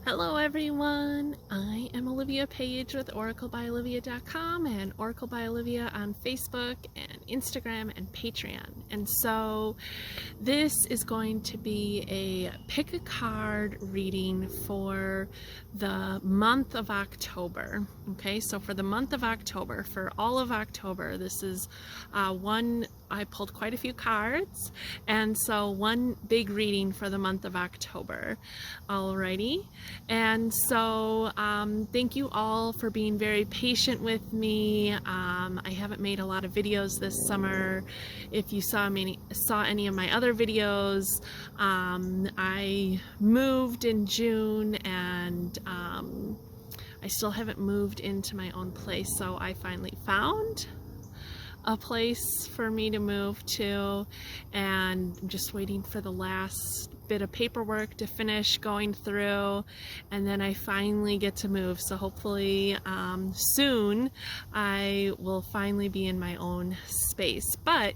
Hello everyone, I am Olivia Page with oraclebyolivia.com and oraclebyolivia on Facebook and Instagram and Patreon. And so this is going to be a pick a card reading for the month of October. Okay, so for the month of October, for all of October, this is I pulled quite a few cards, and so one big reading for the month of October. Alrighty, and so thank you all for being very patient with me. I haven't made a lot of videos this summer. If you saw any of my other videos, I moved in June, and I still haven't moved into my own place, so I finally found a place for me to move to, and I'm just waiting for the last bit of paperwork to finish going through, and then I finally get to move. So hopefully soon I will finally be in my own space. But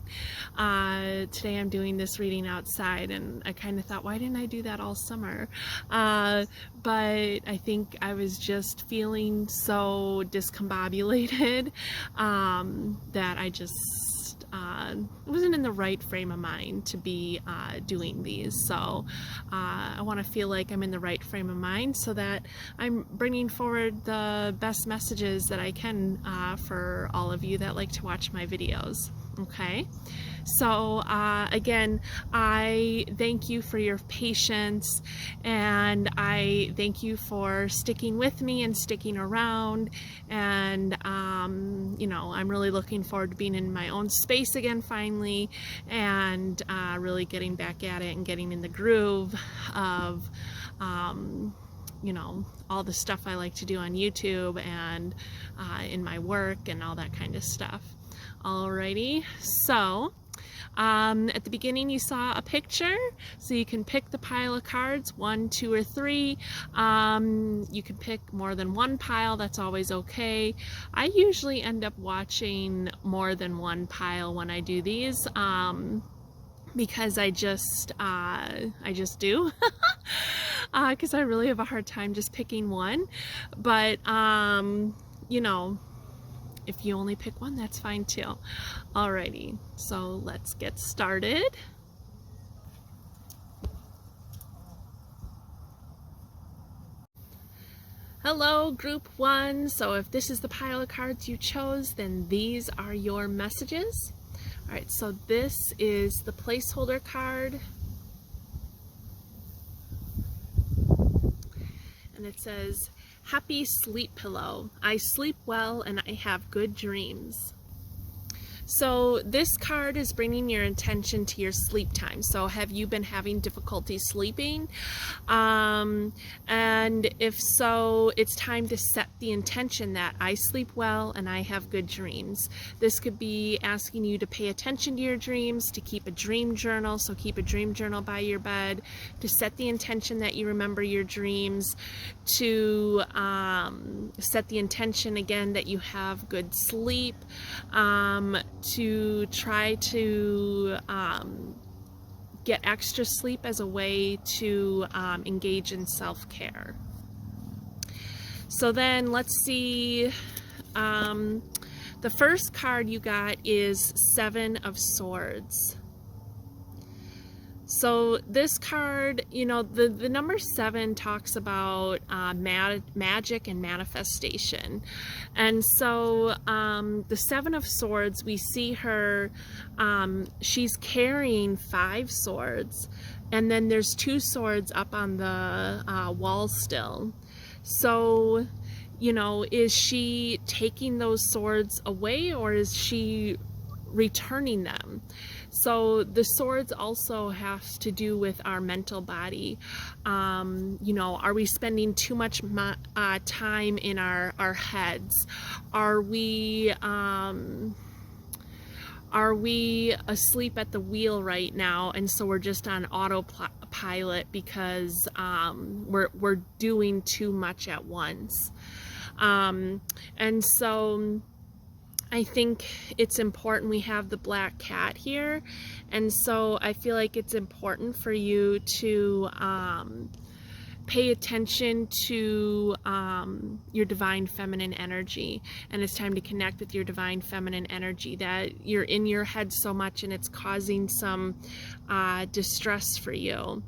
today I'm doing this reading outside, and I kind of thought, why didn't I do that all summer? But I think I was just feeling so discombobulated that I just wasn't in the right frame of mind to be doing these. So I want to feel like I'm in the right frame of mind so that I'm bringing forward the best messages that I can for all of you that like to watch my videos. Okay, so again, I thank you for your patience, and I thank you for sticking with me and sticking around, and you know, I'm really looking forward to being in my own space again finally, and really getting back at it and getting in the groove of you know, all the stuff I like to do on YouTube and in my work and all that kind of stuff. Alrighty, so at the beginning you saw a picture, so you can pick the pile of cards, 1, 2, or 3. You can pick more than one pile, that's always okay. I usually end up watching more than one pile when I do these, because I just do, because I really have a hard time just picking one. But you know, if you only pick one, that's fine too. Alrighty, so let's get started. Hello, group 1. So if this is the pile of cards you chose, then these are your messages. Alright, so this is the placeholder card. And it says, "Happy sleep pillow. I sleep well and I have good dreams." So this card is bringing your attention to your sleep time. So have you been having difficulty sleeping? And if so, it's time to set the intention that I sleep well and I have good dreams. This could be asking you to pay attention to your dreams, to keep a dream journal. So keep a dream journal by your bed, to set the intention that you remember your dreams, to set the intention again that you have good sleep, to try to get extra sleep as a way to engage in self-care. So then let's see, the first card you got is 7 of Swords. So this card, you know, the number 7 talks about magic and manifestation. And so the 7 of Swords, we see her, she's carrying 5 swords, and then there's 2 swords up on the wall still. So, you know, is she taking those swords away, or is she returning them? So the swords also have to do with our mental body. You know, are we spending too much time in our heads? Are we asleep at the wheel right now, and so we're just on autopilot because we're doing too much at once? And so I think it's important. We have the black cat here, and so I feel like it's important for you to pay attention to your divine feminine energy, and it's time to connect with your divine feminine energy, that you're in your head so much and it's causing some distress for you.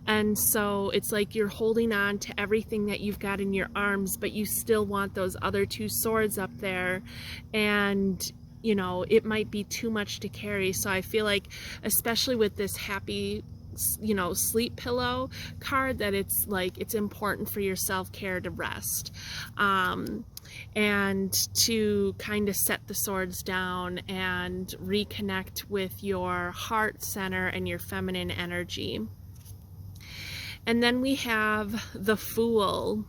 And so it's like you're holding on to everything that you've got in your arms, but you still want those other two swords up there, and you know, it might be too much to carry. So I feel like, especially with this happy, you know, sleep pillow card, that it's like it's important for your self-care to rest, and to kind of set the swords down and reconnect with your heart center and your feminine energy. And then we have the Fool.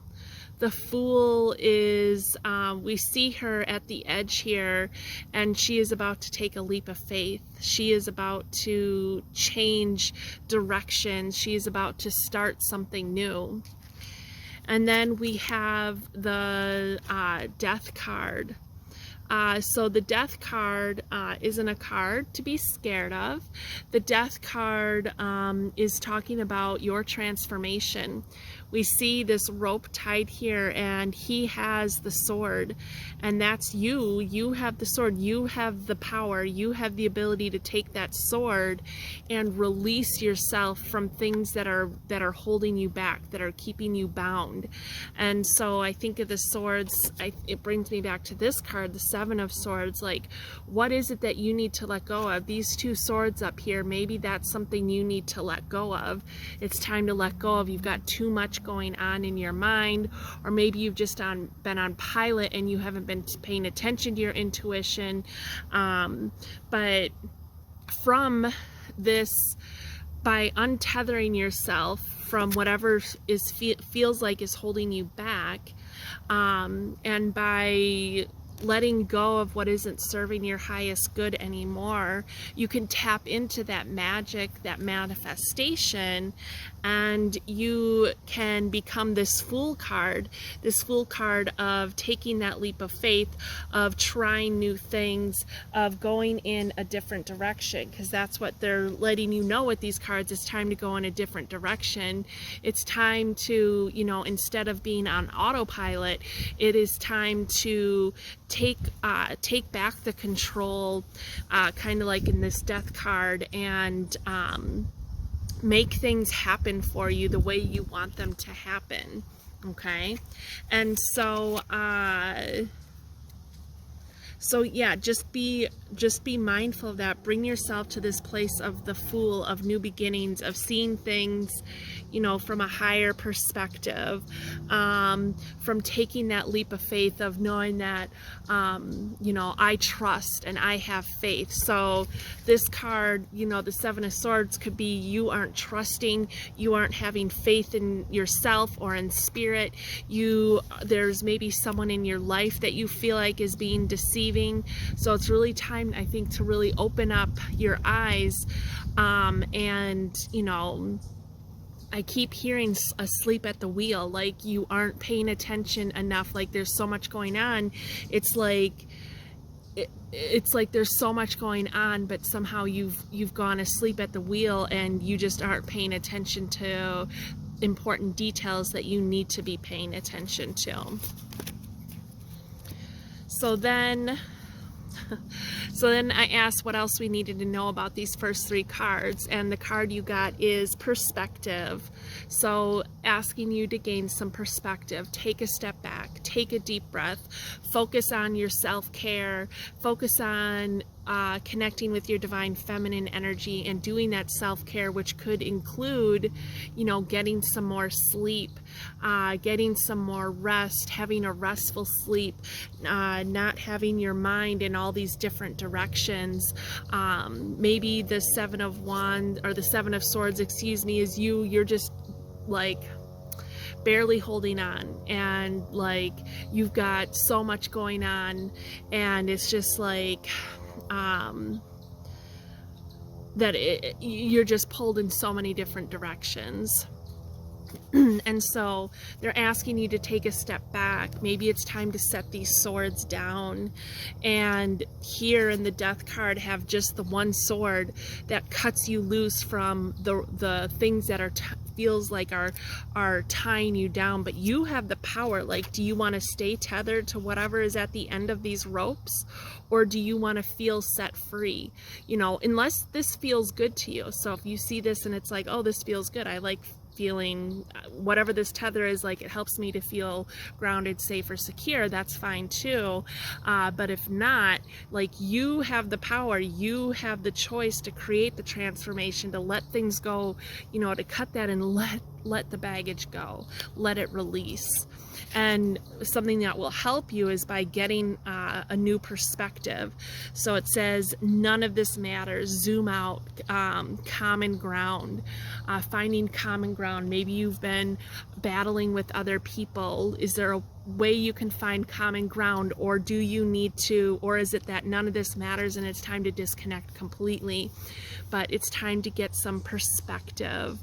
The Fool is, we see her at the edge here, and she is about to take a leap of faith. She is about to change direction. She is about to start something new. And then we have the Death card. So the Death card isn't a card to be scared of. The Death card is talking about your transformation. We see this rope tied here, and he has the sword, and that's you. You have the sword. You have the power. You have the ability to take that sword and release yourself from things that are holding you back, that are keeping you bound. And so I think of the swords, it brings me back to this card, the Seven of Swords. Like, what is it that you need to let go of? These two swords up here, maybe that's something you need to let go of. It's time to let go of. You've got too much going on in your mind, or maybe you've just been on pilot and you haven't been paying attention to your intuition. But from this, by untethering yourself from whatever feels like is holding you back, and by letting go of what isn't serving your highest good anymore, you can tap into that magic, that manifestation, and you can become this Fool card of taking that leap of faith, of trying new things, of going in a different direction, because that's what they're letting you know with these cards. It's time to go in a different direction. It's time to, you know, instead of being on autopilot, it is time to take back the control, kind of like in this Death card, and make things happen for you the way you want them to happen. Okay? And so yeah, just be mindful of that. Bring yourself to this place of the Fool, of new beginnings, of seeing things, you know, from a higher perspective, from taking that leap of faith, of knowing that, you know, I trust and I have faith. So this card, you know, the Seven of Swords, could be you aren't trusting, you aren't having faith in yourself or in spirit. There's maybe someone in your life that you feel like is being deceiving. So it's really time, I think, to really open up your eyes, and, you know, I keep hearing asleep at the wheel, like you aren't paying attention enough, like there's so much going on. It's like there's so much going on, but somehow you've gone asleep at the wheel and you just aren't paying attention to important details that you need to be paying attention to. So then I asked what else we needed to know about these first three cards, and the card you got is perspective. So asking you to gain some perspective, take a step back, take a deep breath, focus on your self-care, focus on connecting with your divine feminine energy and doing that self-care, which could include, you know, getting some more sleep, getting some more rest, having a restful sleep, not having your mind in all these different directions. Maybe the Seven of Wands, or the Seven of Swords, excuse me, is you're just like barely holding on, and like you've got so much going on, and it's just like you're just pulled in so many different directions. And so they're asking you to take a step back. Maybe it's time to set these swords down. And here in the Death card have just the one sword that cuts you loose from the things that are feels like are tying you down. But you have the power. Like, do you want to stay tethered to whatever is at the end of these ropes, or do you want to feel set free? You know, unless this feels good to you. So if you see this and it's like, oh, this feels good, I like feeling whatever this tether is, like it helps me to feel grounded, safe, or secure, that's fine too. But if not, like, you have the power, you have the choice to create the transformation, to let things go, you know, to cut that and let the baggage go, let it release. And something that will help you is by getting a new perspective. So it says, none of this matters. Zoom out, common ground, finding common ground. Maybe you've been battling with other people. Is there a way you can find common ground, or do you need to, or is it that none of this matters and it's time to disconnect completely? But it's time to get some perspective,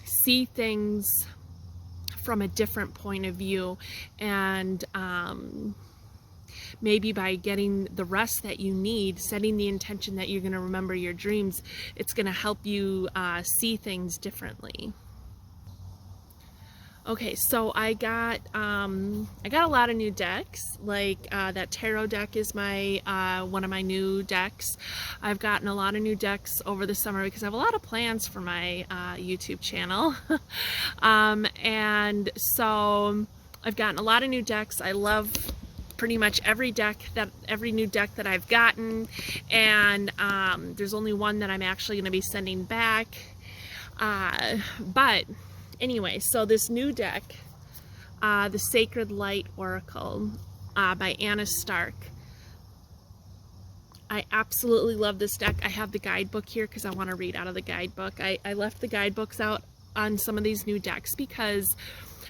see things from a different point of view, and maybe by getting the rest that you need, setting the intention that you're going to remember your dreams, it's going to help you see things differently. Okay, so I got a lot of new decks. Like that tarot deck is my one of my new decks. I've gotten a lot of new decks over the summer because I have a lot of plans for my YouTube channel. And so I've gotten a lot of new decks. I love pretty much every new deck that I've gotten, and there's only one that I'm actually going to be sending back. But anyway, so this new deck, the Sacred Light Oracle by Anna Stark. I absolutely love this deck. I have the guidebook here because I want to read out of the guidebook. I left the guidebooks out on some of these new decks because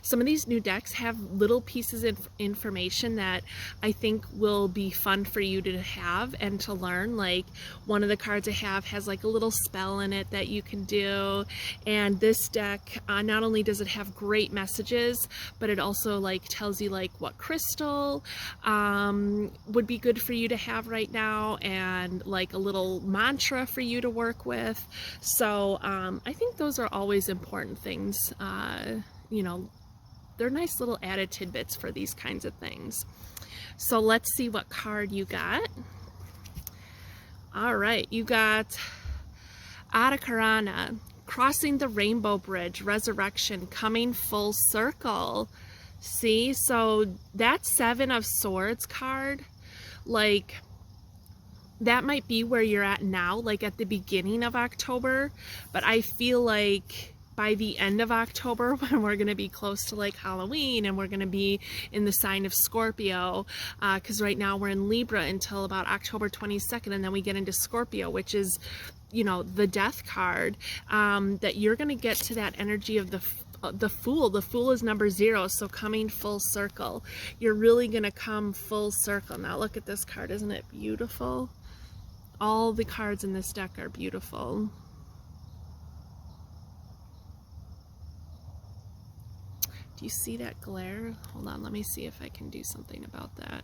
some of these new decks have little pieces of information that I think will be fun for you to have and to learn. Like, one of the cards I have has like a little spell in it that you can do. And this deck, not only does it have great messages, but it also like tells you like what crystal would be good for you to have right now, and like a little mantra for you to work with. So I think those are always important things. You know, they're nice little added tidbits for these kinds of things. So let's see what card you got. All right, you got Adhakarana, crossing the rainbow bridge, resurrection, coming full circle. See, so that Seven of Swords card, like, that might be where you're at now, like at the beginning of October, but I feel like by the end of October, when we're going to be close to like Halloween and we're going to be in the sign of Scorpio, because right now we're in Libra until about October 22nd, and then we get into Scorpio, which is, you know, the death card, that you're going to get to that energy of the Fool. The Fool is number 0, so coming full circle. You're really going to come full circle. Now look at this card. Isn't it beautiful? All the cards in this deck are beautiful. Do you see that glare? Hold on, let me see if I can do something about that.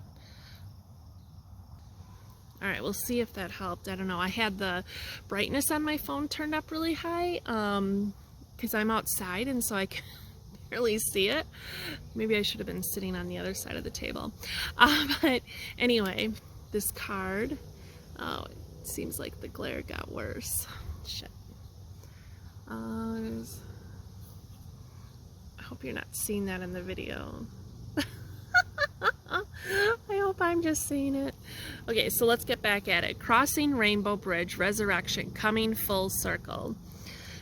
All right, we'll see if that helped. I don't know. I had the brightness on my phone turned up really high because I'm outside, and so I can barely see it. Maybe I should have been sitting on the other side of the table. But anyway, this card, oh, it seems like the glare got worse. Shit. I hope you're not seeing that in the video. I hope I'm just seeing it. Okay, so let's get back at it. Crossing rainbow bridge, resurrection, coming full circle.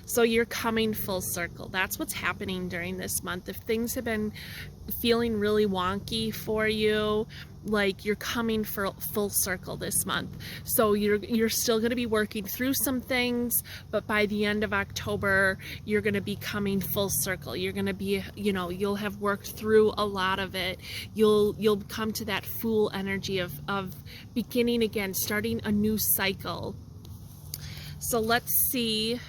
So you're coming full circle. That's what's happening during this month. If things have been feeling really wonky for you, like, you're coming for full circle this month. So you're still going to be working through some things, but by the end of October, you're going to be coming full circle. You're going to be, you know, you'll have worked through a lot of it. You'll come to that Fool energy of beginning again, starting a new cycle. So let's see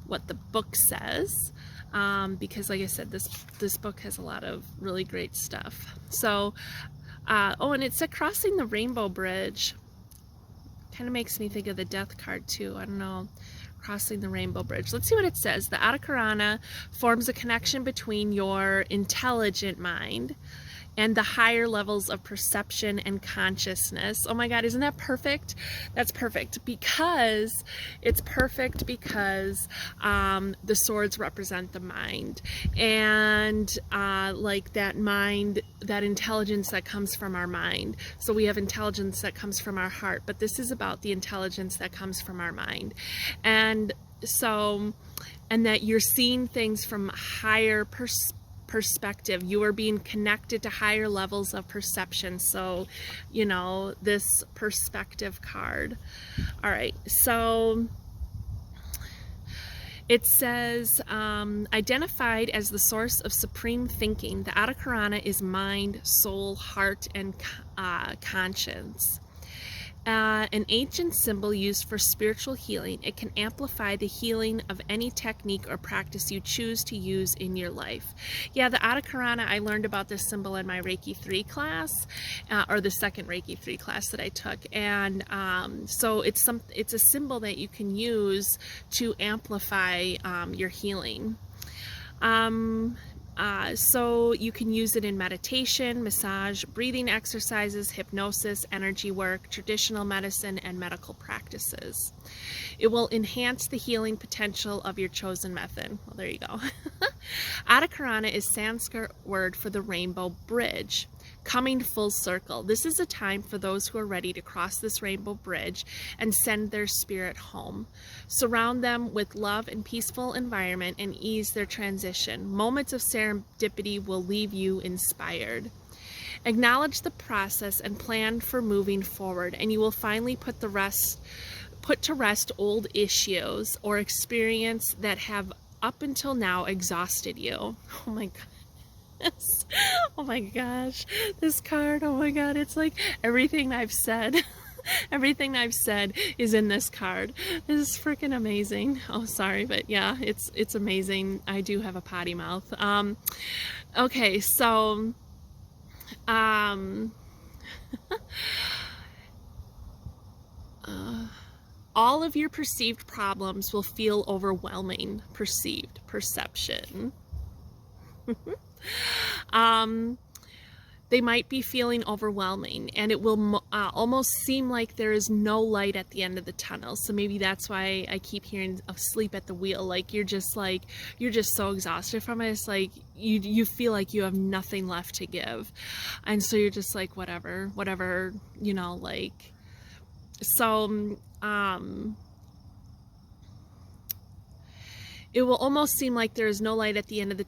what the book says, because like I said, this book has a lot of really great stuff. So, oh, and it said crossing the rainbow bridge. Kind of makes me think of the death card too. I don't know. Crossing the rainbow bridge. Let's see what it says. The Adakarana forms a connection between your intelligent mind and the higher levels of perception and consciousness. Oh my God, isn't that perfect? That's perfect because it's perfect because the swords represent the mind, and like that mind, that intelligence that comes from our mind. So we have intelligence that comes from our heart, but this is about the intelligence that comes from our mind. And so, and that you're seeing things from higher perspective. You are being connected to higher levels of perception. So, you know, this perspective card. All right, so it says, identified as the source of supreme thinking, the Adakarana is mind, soul, heart, and conscience. An ancient symbol used for spiritual healing. It can amplify the healing of any technique or practice you choose to use in your life. Yeah, the Adakarana, I learned about this symbol in my Reiki 3 class, or the second Reiki 3 class that I took. And so it's a symbol that you can use to amplify your healing. So you can use it in meditation, massage, breathing exercises, hypnosis, energy work, traditional medicine, and medical practices. It will enhance the healing potential of your chosen method. Well, there you go. Adakarana is Sanskrit word for the rainbow bridge. Coming full circle. This is a time for those who are ready to cross this rainbow bridge and send their spirit home. Surround them with love and peaceful environment and ease their transition. Moments of serendipity will leave you inspired. Acknowledge the process and plan for moving forward, and you will finally put to rest old issues or experience that have up until now exhausted you. Oh my God. Oh my gosh, this card, oh my God, it's like everything I've said. Everything I've said is in this card. This is freaking amazing. Oh, sorry, but yeah, it's amazing. I do have a potty mouth. Okay, so all of your perceived problems will feel overwhelming. Perception. They might be feeling overwhelming, and it will almost seem like there is no light at the end of the tunnel. So maybe that's why I keep hearing asleep at the wheel. Like you're just so exhausted from it. It's like you feel like you have nothing left to give, and so you're just like whatever, you know, like. So it will almost seem like there is no light at the end of the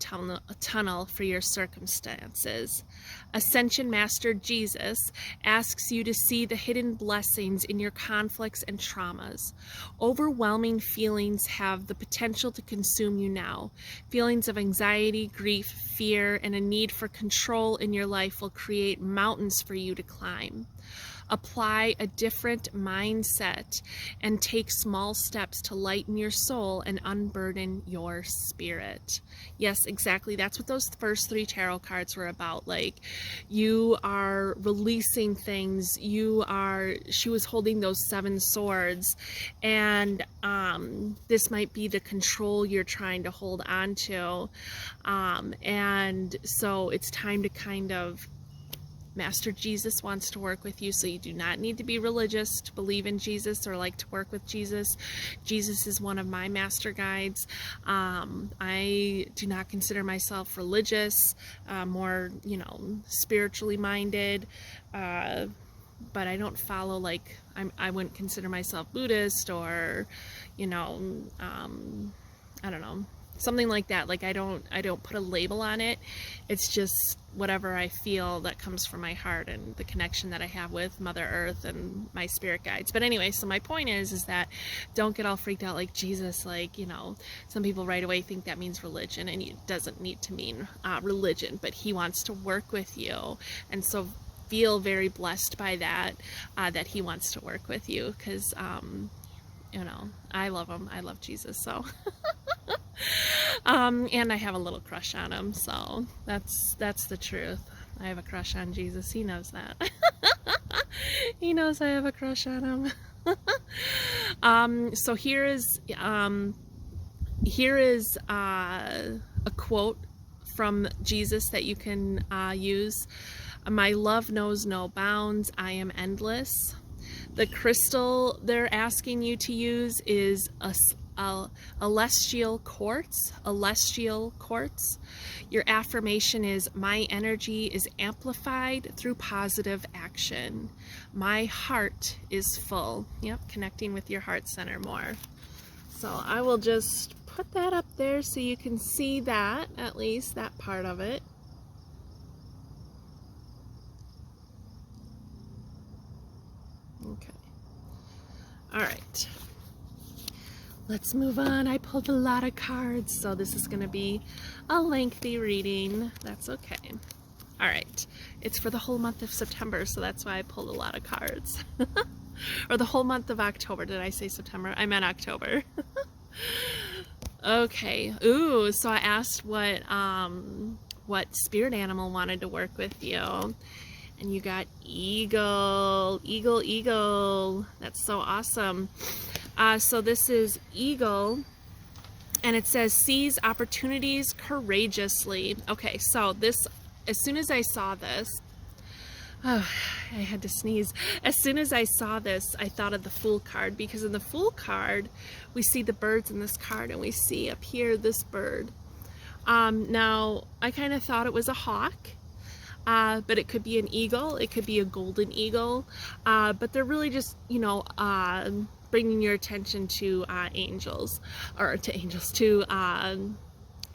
tunnel for your circumstances. Ascension Master Jesus asks you to see the hidden blessings in your conflicts and traumas. Overwhelming feelings have the potential to consume you now. Feelings of anxiety, grief, fear, and a need for control in your life will create mountains for you to climb. Apply a different mindset and take small steps to lighten your soul and unburden your spirit. Yes, exactly. That's what those first 3 tarot cards were about. Like, you are releasing things. She was holding those 7 swords, and this might be the control you're trying to hold on to. And so it's time to kind of, Master Jesus wants to work with you, so you do not need to be religious to believe in Jesus or like to work with Jesus. Jesus is one of my master guides. I do not consider myself religious, more, you know, spiritually minded, but I don't follow, like, I wouldn't consider myself Buddhist or, you know, I don't know, something like that. Like, I don't put a label on it. It's just whatever I feel that comes from my heart and the connection that I have with Mother Earth and my spirit guides. But anyway, so my point is that don't get all freaked out like Jesus, like, you know, some people right away think that means religion, and it doesn't need to mean religion, but he wants to work with you. And so feel very blessed by that, that he wants to work with you, because, you know, I love him. I love Jesus. So And I have a little crush on him, so that's the truth. I have a crush on Jesus. He knows that. He knows I have a crush on him. So here is a quote from Jesus that you can use. My love knows no bounds. I am endless. The crystal they're asking you to use is a celestial quartz. Celestial quartz. Your affirmation is, my energy is amplified through positive action. My heart is full. Yep, connecting with your heart center more. So I will just put that up there so you can see that, at least that part of it. Okay. All right. Let's move on. I pulled a lot of cards, so this is going to be a lengthy reading. That's okay. All right. It's for the whole month of September, so that's why I pulled a lot of cards. Or the whole month of October. Did I say September? I meant October. Okay. Ooh, so I asked what spirit animal wanted to work with you. And you got eagle. Eagle, eagle. That's so awesome. So this is eagle, and it says seize opportunities courageously. Okay, so this, as soon as I saw this, oh, I had to sneeze. As soon as I saw this, I thought of the Fool card, because in the Fool card, we see the birds in this card, and we see up here this bird. Now, I kind of thought it was a hawk. But it could be an eagle, it could be a golden eagle, but they're really just, you know, bringing your attention to angels, or to angels, to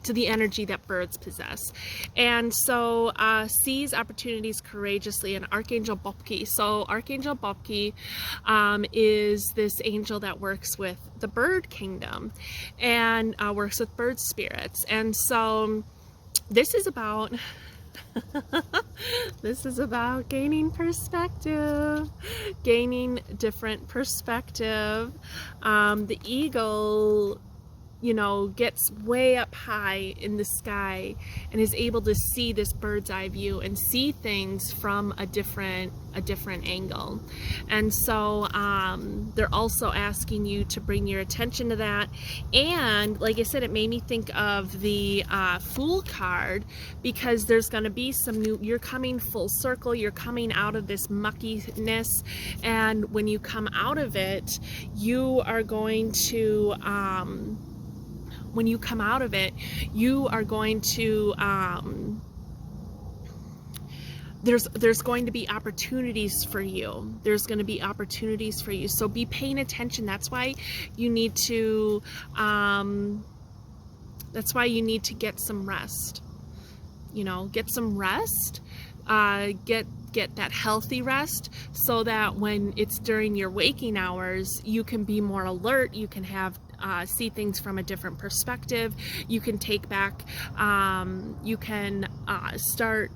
the energy that birds possess. And so seize opportunities courageously, and Archangel Bopki. So Archangel Bopki is this angel that works with the bird kingdom and works with bird spirits. And so this is about this is about gaining perspective, gaining different perspective. The eagle, you know, gets way up high in the sky and is able to see this bird's eye view and see things from a different angle. And so they're also asking you to bring your attention to that. And like I said, it made me think of the Fool card, because there's going to be some new, you're coming full circle, you're coming out of this muckiness, and when you come out of it, you are going to when you come out of it, you are going to there's going to be opportunities for you. There's going to be opportunities for you. So be paying attention. That's why you need to get some rest. You know, get some rest. Get that healthy rest, so that when it's during your waking hours, you can be more alert. You can have see things from a different perspective. You can take back, you can start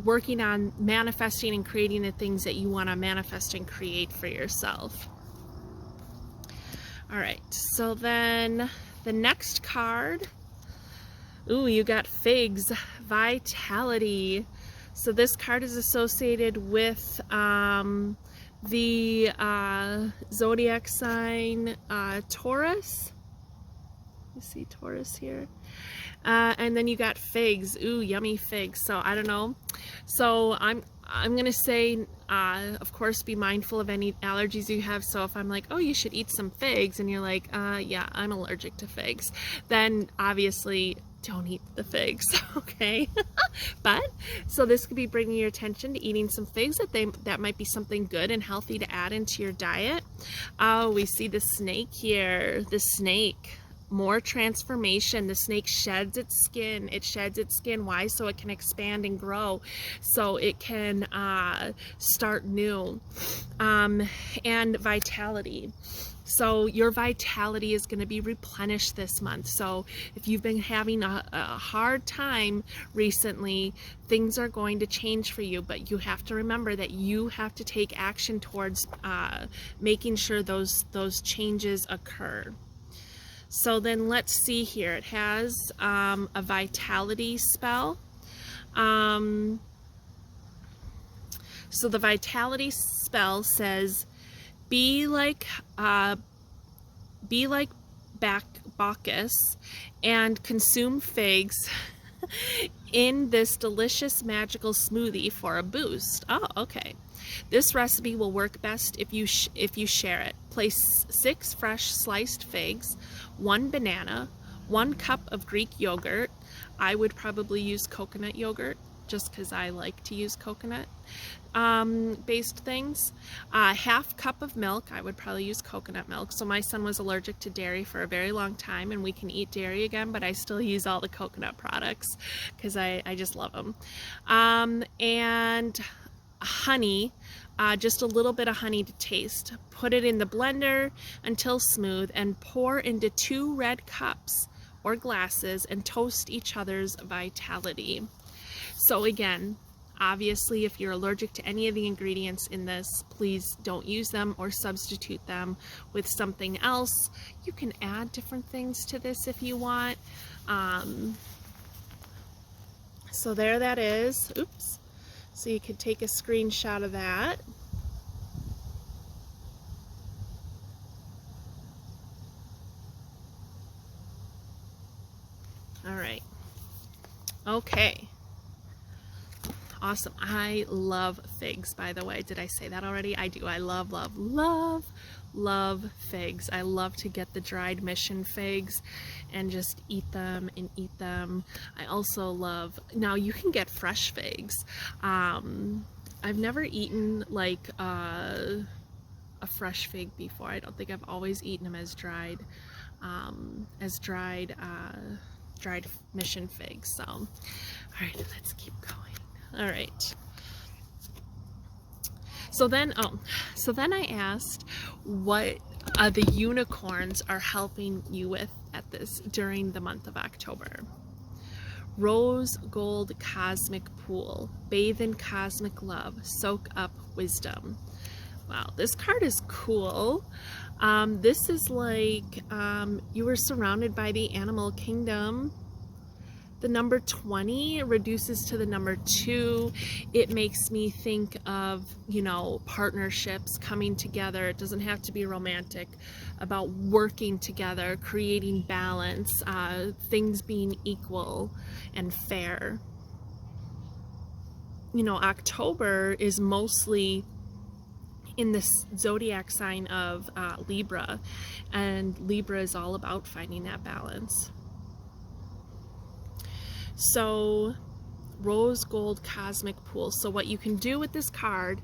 working on manifesting and creating the things that you want to manifest and create for yourself. All right, so then the next card, ooh, you got figs, vitality. So this card is associated with the zodiac sign Taurus. You see Taurus here, and then you got figs. Ooh, yummy figs. So I don't know. So I'm gonna say, of course, be mindful of any allergies you have. So if I'm like, oh, you should eat some figs, and you're like, yeah, I'm allergic to figs, then obviously don't eat the figs, okay? But so this could be bringing your attention to eating some figs, that might be something good and healthy to add into your diet. We see the snake here. The snake, more transformation. The snake sheds its skin. It sheds its skin. Why? So it can expand and grow, so it can start new. And vitality. So your vitality is going to be replenished this month. So if you've been having a hard time recently, things are going to change for you, but you have to remember that you have to take action towards making sure those changes occur. So then let's see here. It has a vitality spell. So the vitality spell says, be like Bacchus and consume figs in this delicious magical smoothie for a boost. Oh, okay. This recipe will work best if you share it. Place 6 fresh sliced figs, 1 banana, 1 cup of Greek yogurt. I would probably use coconut yogurt just because I like to use coconut based things. Half cup of milk. I would probably use coconut milk. So my son was allergic to dairy for a very long time, and we can eat dairy again, but I still use all the coconut products because I just love them. And honey, just a little bit of honey to taste. Put it in the blender until smooth and pour into 2 red cups or glasses and toast each other's vitality. So again, obviously, if you're allergic to any of the ingredients in this, please don't use them or substitute them with something else. You can add different things to this if you want. So there that is. Oops. So you could take a screenshot of that. All right. Okay. Awesome. I love figs, by the way. Did I say that already? I do. I love, love, love, love figs. I love to get the dried mission figs and just eat them and eat them. I also love, now you can get fresh figs. I've never eaten like a fresh fig before. I don't think I've always eaten them as dried mission figs. So, all right, let's keep going. All right. So then I asked what the unicorns are helping you with at this during the month of October. Rose gold cosmic pool, bathe in cosmic love, soak up wisdom. Wow, this card is cool. This is like you were surrounded by the animal kingdom. The number 20 reduces to the number 2. It makes me think of, you know, partnerships coming together. It doesn't have to be romantic, about working together, creating balance, things being equal and fair. You know, October is mostly in this zodiac sign of Libra, and Libra is all about finding that balance. So, rose gold cosmic pool. So what you can do with this card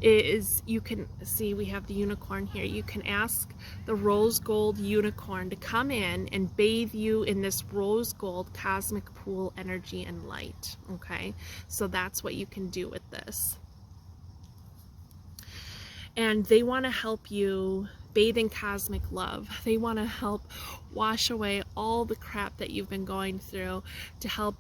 is you can see we have the unicorn here. You can ask the rose gold unicorn to come in and bathe you in this rose gold cosmic pool energy and light. Okay, so that's what you can do with this. And they want to help you bathe in cosmic love. They want to help wash away all the crap that you've been going through, to help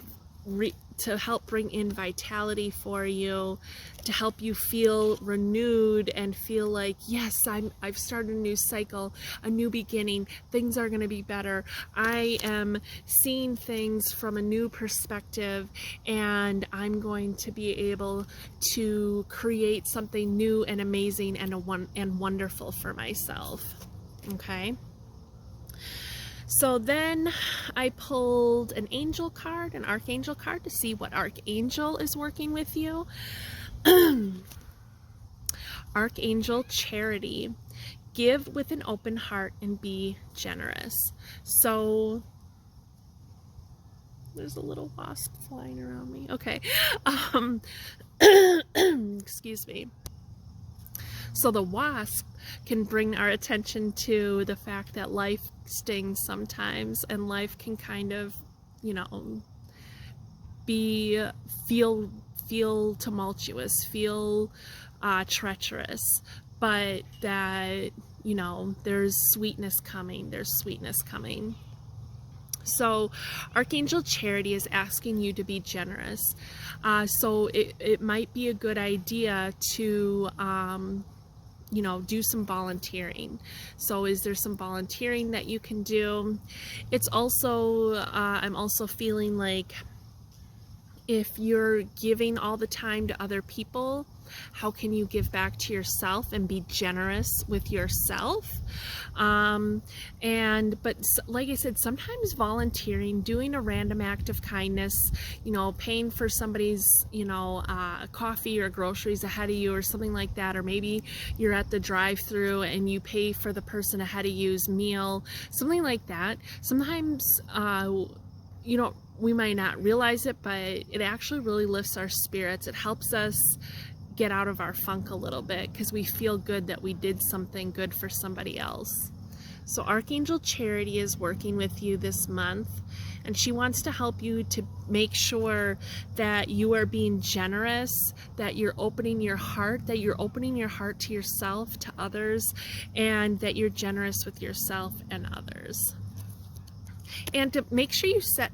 bring in vitality for you, to help you feel renewed and feel like, yes, I've started a new cycle, a new beginning, things are going to be better. I am seeing things from a new perspective, and I'm going to be able to create something new and amazing and wonderful for myself. Okay. So then I pulled an angel card, an archangel card, to see what archangel is working with you. Archangel Charity. Give with an open heart and be generous. So there's a little wasp flying around me. Okay. Excuse me. So the wasp can bring our attention to the fact that life stings sometimes, and life can kind of, you know, feel tumultuous, feel treacherous, but that you know, there's sweetness coming. There's sweetness coming. So Archangel Charity is asking you to be generous. So it might be a good idea to, you know, do some volunteering. So is there some volunteering that you can do? It's also, I'm also feeling like if you're giving all the time to other people, how can you give back to yourself and be generous with yourself? But like I said, sometimes volunteering, doing a random act of kindness, you know, paying for somebody's, you know, coffee or groceries ahead of you or something like that, or maybe you're at the drive-through and you pay for the person ahead of you's meal, something like that. Sometimes, you know, we might not realize it, but it actually really lifts our spirits. It helps us get out of our funk a little bit because we feel good that we did something good for somebody else. So Archangel Charity is working with you this month, and she wants to help you to make sure that you are being generous, that you're opening your heart, to yourself, to others, and that you're generous with yourself and others. And to make sure you set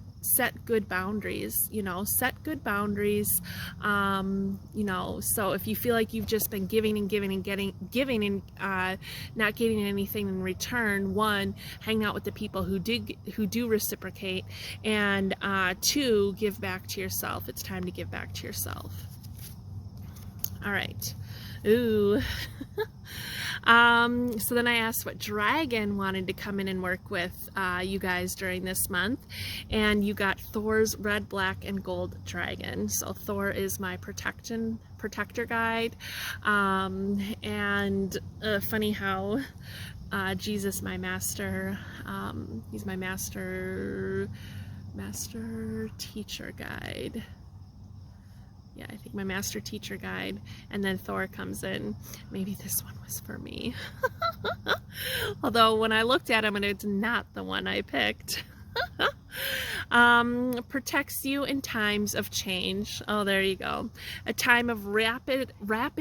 good boundaries, you know, set good boundaries, you know, so if you feel like you've just been giving and giving and not getting anything in return, one, hang out with the people who do reciprocate, and two, give back to yourself. It's time to give back to yourself. All right. Ooh. So then I asked what dragon wanted to come in and work with you guys during this month, and you got Thor's red, black, and gold dragon. So Thor is my protector guide, and funny how Jesus, my master, he's my master teacher guide. Yeah, I think my master teacher guide, and then Thor comes in. Maybe this one was for me. Although when I looked at him, and it's not the one I picked. Protects you in times of change. Oh, there you go. A time of rapid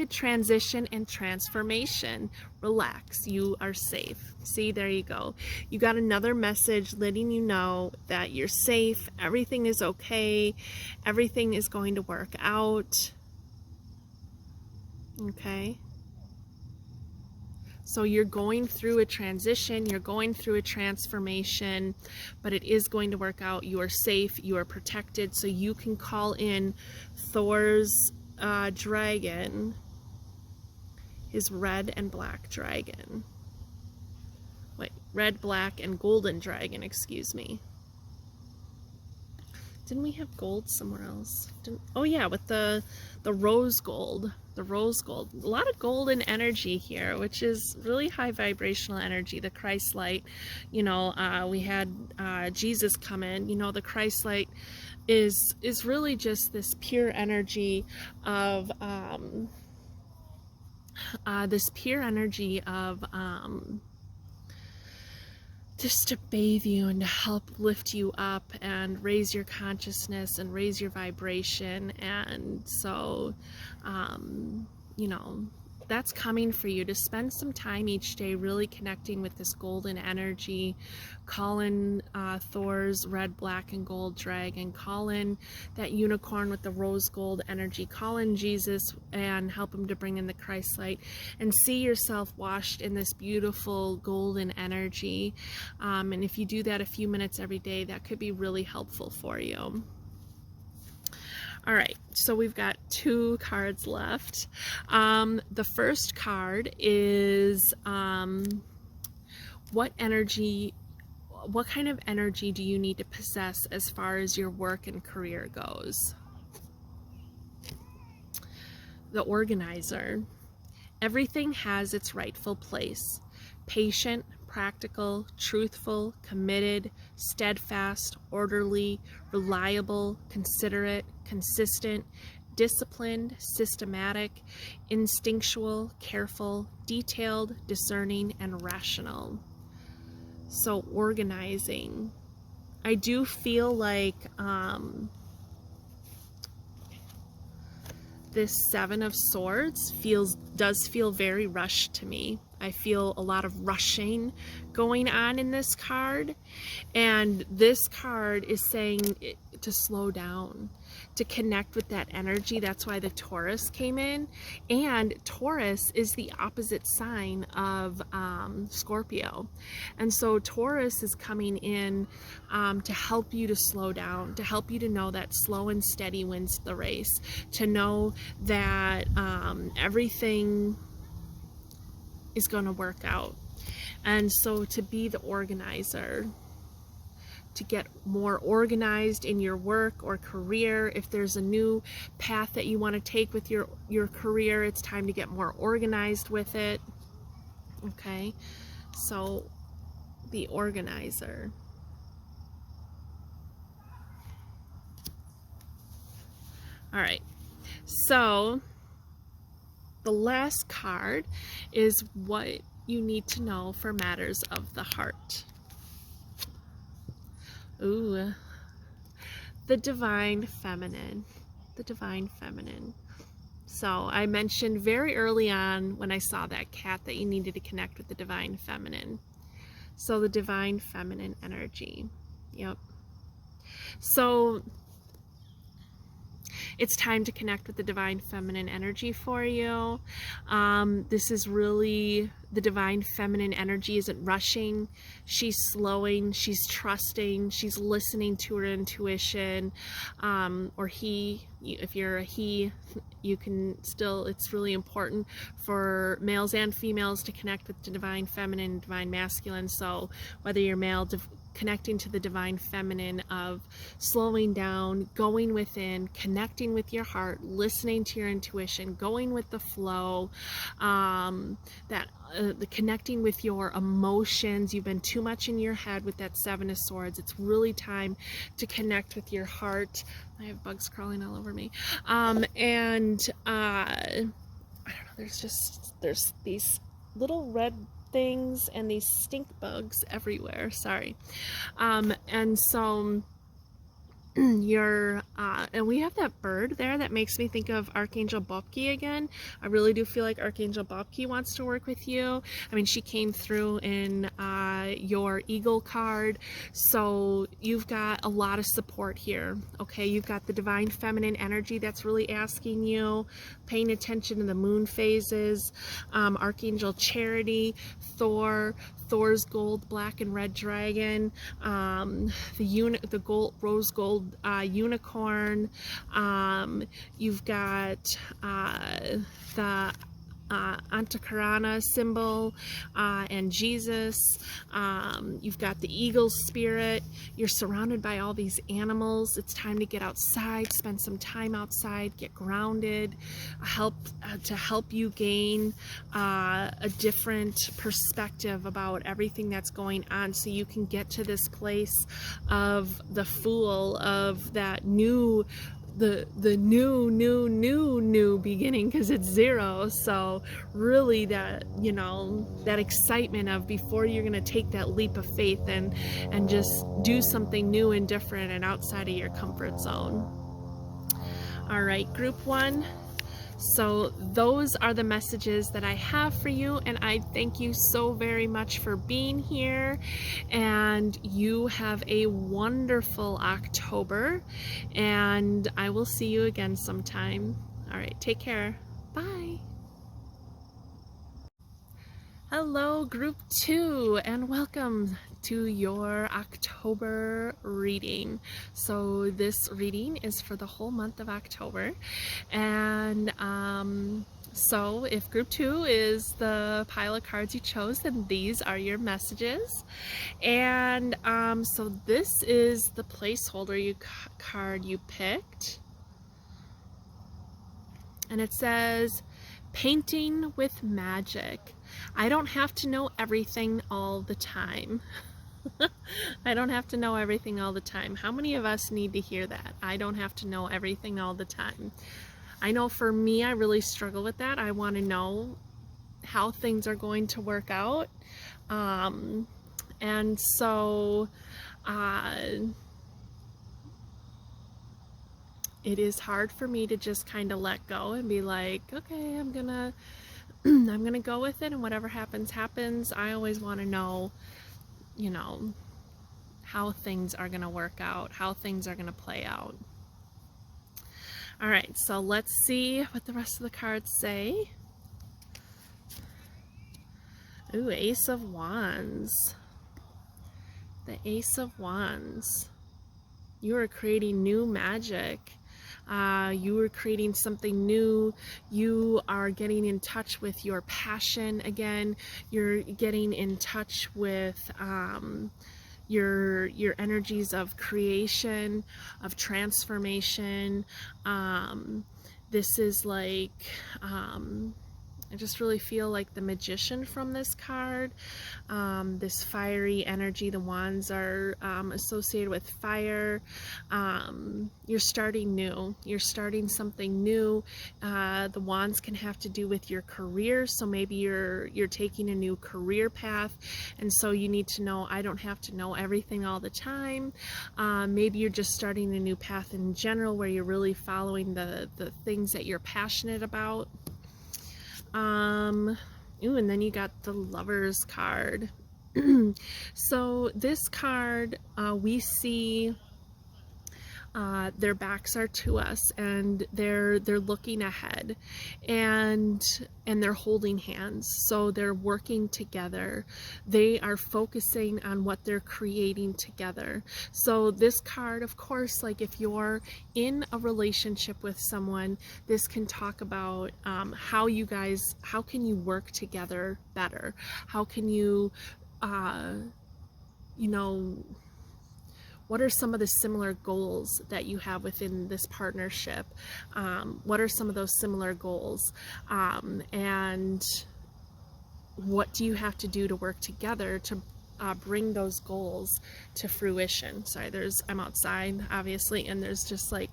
transition and transformation. Relax, you are safe. See, there you go. You got another message letting you know that you're safe, everything is okay, everything is going to work out. Okay. So you're going through a transition, you're going through a transformation, but it is going to work out. You are safe, you are protected, so you can call in Thor's dragon, his red and black dragon. Wait, red, black, and golden dragon, excuse me. Didn't we have gold somewhere else? Oh yeah, with the rose gold. The rose gold. A lot of golden energy here, which is really high vibrational energy. The Christ light, you know, we had Jesus come in. You know, the Christ light is really just this pure energy of just to bathe you and to help lift you up and raise your consciousness and raise your vibration. And so, you know, that's coming for you, to spend some time each day really connecting with this golden energy. Call in Thor's red, black, and gold dragon. Call in that unicorn with the rose gold energy. Call in Jesus and help him to bring in the Christ light, and see yourself washed in this beautiful golden energy. And if you do that a few minutes every day, that could be really helpful for you. All right, so we've got 2 cards left. The first card is what kind of energy do you need to possess as far as your work and career goes? The organizer. Everything has its rightful place. Patient, practical, truthful, committed, steadfast, orderly, reliable, considerate, consistent, disciplined, systematic, instinctual, careful, detailed, discerning, and rational. So organizing. I do feel like this 7 of Swords does feel very rushed to me. I feel a lot of rushing going on in this card, and this card is saying to slow down, to connect with that energy. That's why the Taurus came in, and Taurus is the opposite sign of Scorpio, and so Taurus is coming in to help you to slow down, to help you to know that slow and steady wins the race, to know that everything is going to work out. And so to be the organizer, to get more organized in your work or career. If there's a new path that you want to take with your career, it's time to get more organized with it. Okay, so the organizer. All right, so the last card is what you need to know for matters of the heart. Ooh, the divine feminine, the divine feminine. So I mentioned very early on when I saw that cat that you needed to connect with the divine feminine. So the divine feminine energy. Yep. So it's time to connect with the divine feminine energy for you. This is really, the divine feminine energy isn't rushing. She's slowing, she's trusting, she's listening to her intuition. Or he, if you're a he, you can still, it's really important for males and females to connect with the divine feminine and divine masculine. So whether you're male, connecting to the divine feminine of slowing down, going within, connecting with your heart, listening to your intuition, going with the flow, the connecting with your emotions. You've been too much in your head with that Seven of Swords. It's really time to connect with your heart. I have bugs crawling all over me. I don't know, there's these little red things and these stink bugs everywhere, sorry. And so and we have that bird there that makes me think of Archangel Bobki again. I really do feel like Archangel Bobki wants to work with you. I mean, she came through in your Eagle card, so you've got a lot of support here. Okay, you've got the divine feminine energy that's really asking you, paying attention to the moon phases, Archangel Charity, Thor's gold, black and red dragon, the gold, rose gold unicorn. You've got the Antakarana symbol, and Jesus. You've got the eagle spirit. You're surrounded by all these animals. It's time to get outside, spend some time outside, get grounded, to help you gain a different perspective about everything that's going on, so you can get to this place of the Fool, of that new, the new beginning, because it's zero. So really that, you know, that excitement of before you're going to take that leap of faith and just do something new and different and outside of your comfort zone. All right, group one. So those are the messages that I have for you, and I thank you so very much for being here, and you have a wonderful October, and I will see you again sometime. All right, take care. Bye. Hello, group 2, and welcome to your October reading. So this reading is for the whole month of October, and so if group 2 is the pile of cards you chose, then these are your messages. And so this is the placeholder card you picked, and it says painting with magic. I don't have to know everything all the time. I don't have to know everything all the time. How many of us need to hear that? I don't have to know everything all the time. I know for me, I really struggle with that. I want to know how things are going to work out. And so it is hard for me to just kind of let go and be like, okay, I'm gonna I'm gonna go with it, and whatever happens, happens. I always want to know, you know, how things are gonna work out, how things are gonna play out. All right, so let's see what the rest of the cards say. Ooh, Ace of Wands. The Ace of Wands. You are creating new magic. You are creating something new. You are getting in touch with your passion again. You're getting in touch with your energies of creation, of transformation. This is like, I just really feel like the Magician from this card. This fiery energy. The wands are associated with fire. You're starting new. You're starting something new. The wands can have to do with your career. So maybe you're taking a new career path, and so you need to know, I don't have to know everything all the time. Maybe you're just starting a new path in general, where you're really following the things that you're passionate about. Ooh, and then you got the Lovers card. So this card, we see their backs are to us, and they're looking ahead, and they're holding hands. So they're working together. They are focusing on what they're creating together. So this card, of course, like if you're in a relationship with someone, this can talk about how can you work together better? How can you, you know, what are some of the similar goals that you have within this partnership? What are some of those similar goals? And what do you have to do to work together to bring those goals to fruition? Sorry, I'm outside, obviously, and there's just like,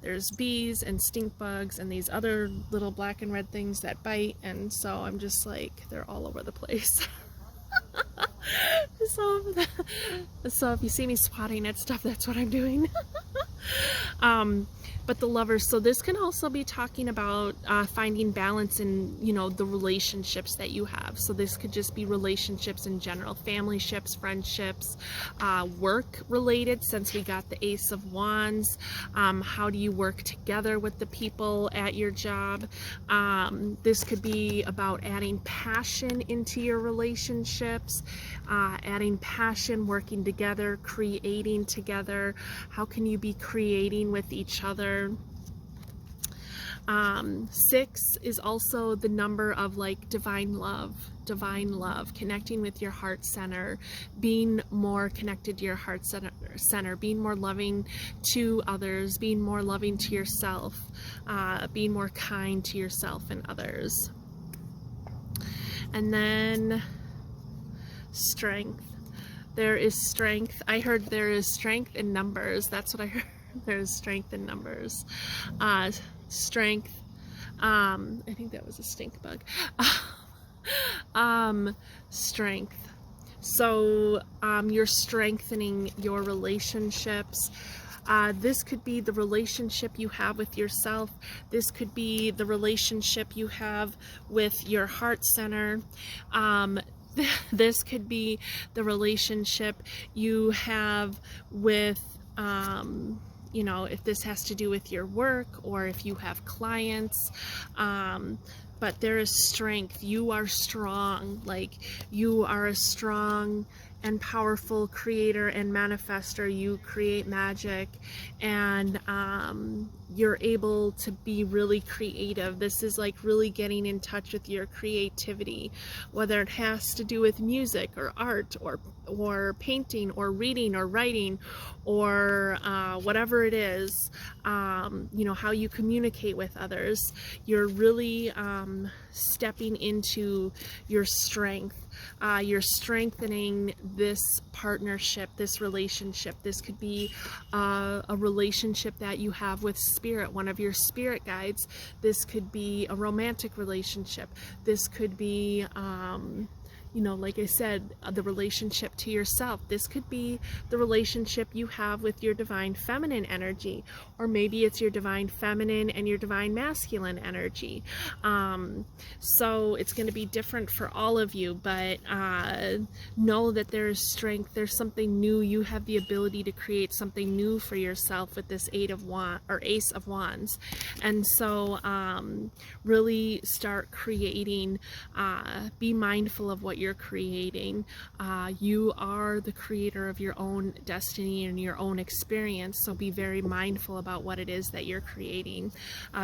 there's bees and stink bugs and these other little black and red things that bite, and so I'm just like, they're all over the place. So if you see me swatting at stuff, that's what I'm doing. But the Lovers, so this can also be talking about finding balance in, you know, the relationships that you have. So this could just be relationships in general, family ships, friendships, work related, since we got the Ace of Wands. How do you work together with the people at your job? This could be about adding passion into your relationships, adding passion, working together, creating together. How can you be creating with each other? 6 is also the number of like divine love, connecting with your heart center, being more connected to your heart center, being more loving to others, being more loving to yourself, being more kind to yourself and others. And then Strength. There is strength. I heard there is strength in numbers. That's what I heard. There is strength in numbers. Strength. I think that was a stink bug. Strength. So you're strengthening your relationships. This could be the relationship you have with yourself. This could be the relationship you have with your heart center. This could be the relationship you have with, you know, if this has to do with your work or if you have clients. But there is strength. You are strong. Like, you are a strong and powerful creator and manifester. You create magic, and you're able to be really creative. This is like really getting in touch with your creativity, whether it has to do with music or art or painting or reading or writing or whatever it is, you know, how you communicate with others. You're really stepping into your strength. You're strengthening this partnership, this relationship. This could be a relationship that you have with spirit, one of your spirit guides. This could be a romantic relationship. This could be, you know, like I said, the relationship to yourself. This could be the relationship you have with your divine feminine energy, or maybe it's your divine feminine and your divine masculine energy. So it's going to be different for all of you, but know that there's strength, there's something new. You have the ability to create something new for yourself with this Ace of Wands. And so really start creating, be mindful of what you're creating. You are the creator of your own destiny and your own experience, so be very mindful about what it is that you're creating.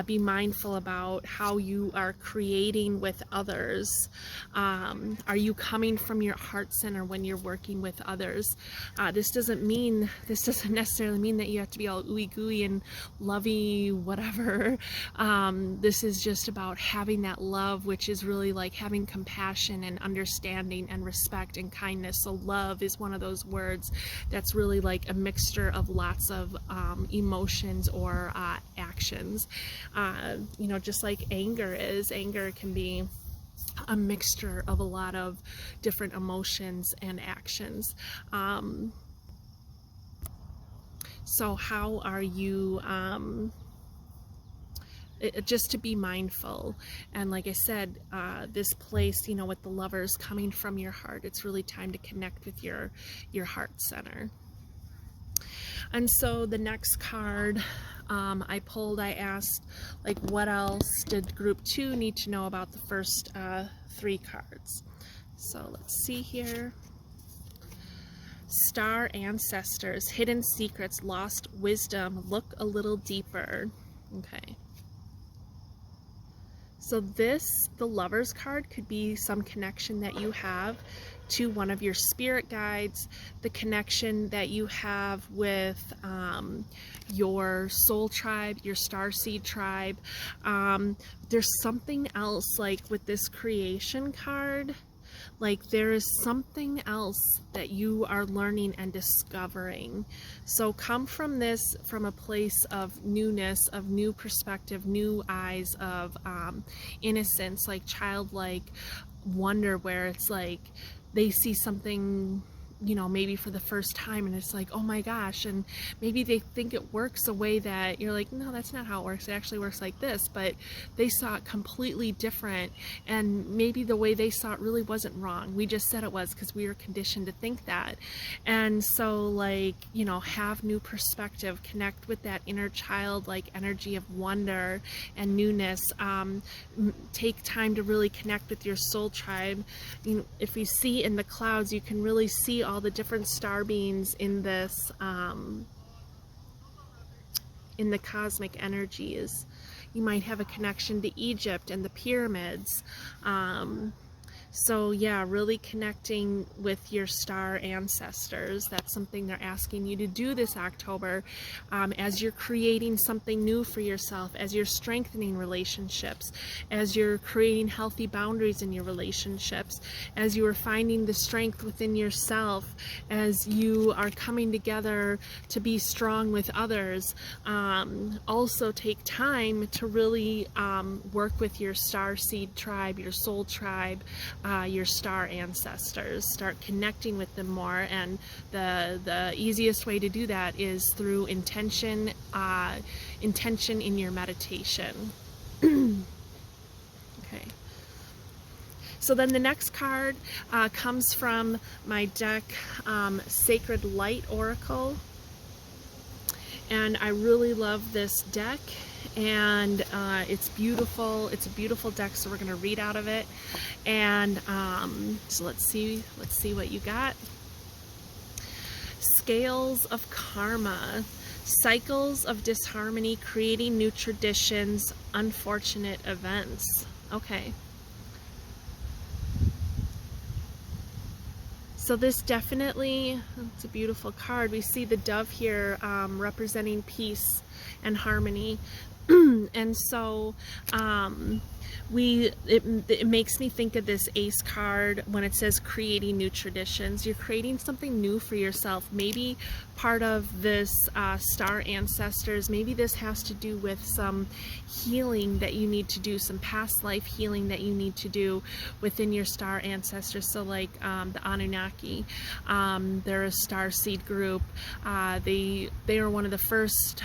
Be mindful about how you are creating with others. Are you coming from your heart center when you're working with others? This doesn't necessarily mean that you have to be all ooey gooey and lovey whatever. This is just about having that love, which is really like having compassion and understanding and respect and kindness. So love is one of those words that's really like a mixture of lots of emotions or actions. You know, just like anger is. Anger can be a mixture of a lot of different emotions and actions. So how are you, just to be mindful. And like I said, this place, you know, with the Lovers coming from your heart, it's really time to connect with your heart center. And so the next card I pulled, I asked, like, what else did group 2 need to know about the first 3 cards? So let's see here. Star ancestors, hidden secrets, lost wisdom, look a little deeper. Okay. So this, the Lovers card, could be some connection that you have to one of your spirit guides, the connection that you have with your soul tribe, your Starseed tribe. There's something else, like with this creation card, like there is something else that you are learning and discovering. So come from this from a place of newness, of new perspective, new eyes, of innocence, like childlike wonder, where it's like they see something, you know, maybe for the first time, and it's like, oh my gosh, and maybe they think it works a way that you're like, no, that's not how it works, it actually works like this, but they saw it completely different, and maybe the way they saw it really wasn't wrong, we just said it was because we were conditioned to think that. And so, like, you know, have new perspective, connect with that inner child like energy of wonder and newness. Take time to really connect with your soul tribe. You know, if you see in the clouds, you can really see all the different star beings in this, in the cosmic energies. You might have a connection to Egypt and the pyramids. So yeah, really connecting with your star ancestors. That's something they're asking you to do this October, as you're creating something new for yourself, as you're strengthening relationships, as you're creating healthy boundaries in your relationships, as you are finding the strength within yourself, as you are coming together to be strong with others. Also take time to really work with your Starseed tribe, your soul tribe, your star ancestors. Start connecting with them more, and the easiest way to do that is through intention in your meditation. Okay. So then the next card comes from my deck, Sacred Light Oracle, and I really love this deck. And it's beautiful. It's a beautiful deck, so we're going to read out of it. And so let's see what you got. Scales of Karma, cycles of disharmony, creating new traditions, unfortunate events. Okay. So this definitely, it's a beautiful card. We see the dove here representing peace and harmony. And so it makes me think of this ace card when it says creating new traditions. You're creating something new for yourself. Maybe part of this star ancestors, maybe this has to do with some healing that you need to do, some past life healing that you need to do within your star ancestors. So like the Anunnaki, they're a starseed group. They are one of the first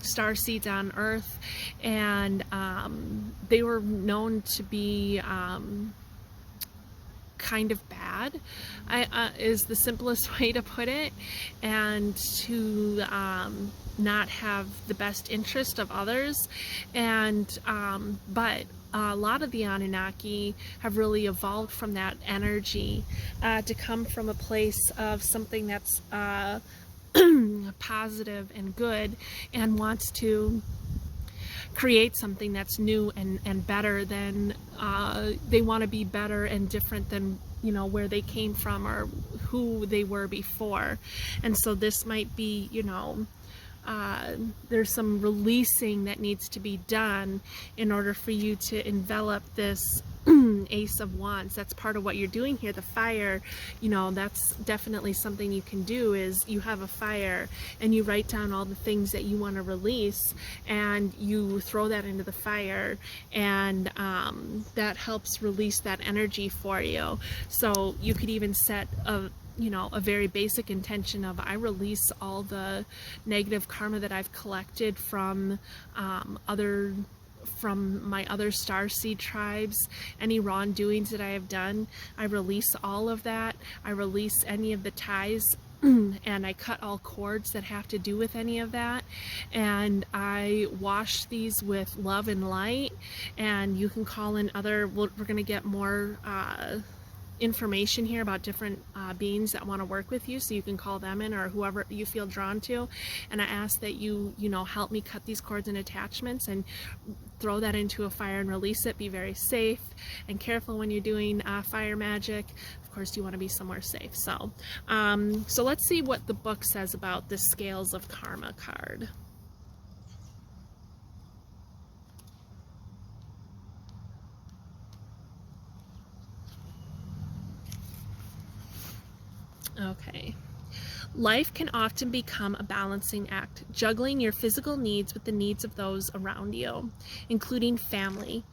star seeds on Earth, and they were known to be kind of bad, is the simplest way to put it, and to not have the best interest of others. And but a lot of the Anunnaki have really evolved from that energy to come from a place of something that's positive and good, and wants to create something that's new and better than they want to be better and different than, you know, where they came from or who they were before. And so this might be, you know, there's some releasing that needs to be done in order for you to envelop this Ace of Wands. That's part of what you're doing here. The fire, you know, that's definitely something you can do. Is you have a fire and you write down all the things that you want to release, and you throw that into the fire, and that helps release that energy for you. So you could even set a, you know, a very basic intention of, I release all the negative karma that I've collected from from my other starseed tribes, any wrongdoings that I have done. I release all of that. I release any of the ties and I cut all cords that have to do with any of that, and I wash these with love and light. And you can call in other, we're going to get more information here about different beings that want to work with you, so you can call them in, or whoever you feel drawn to. And I ask that you know, help me cut these cords and attachments and throw that into a fire and release it. Be very safe and careful when you're doing fire magic. Of course, you want to be somewhere safe. So so let's see what the book says about the Scales of Karma card. Okay. Life can often become a balancing act, juggling your physical needs with the needs of those around you, including family.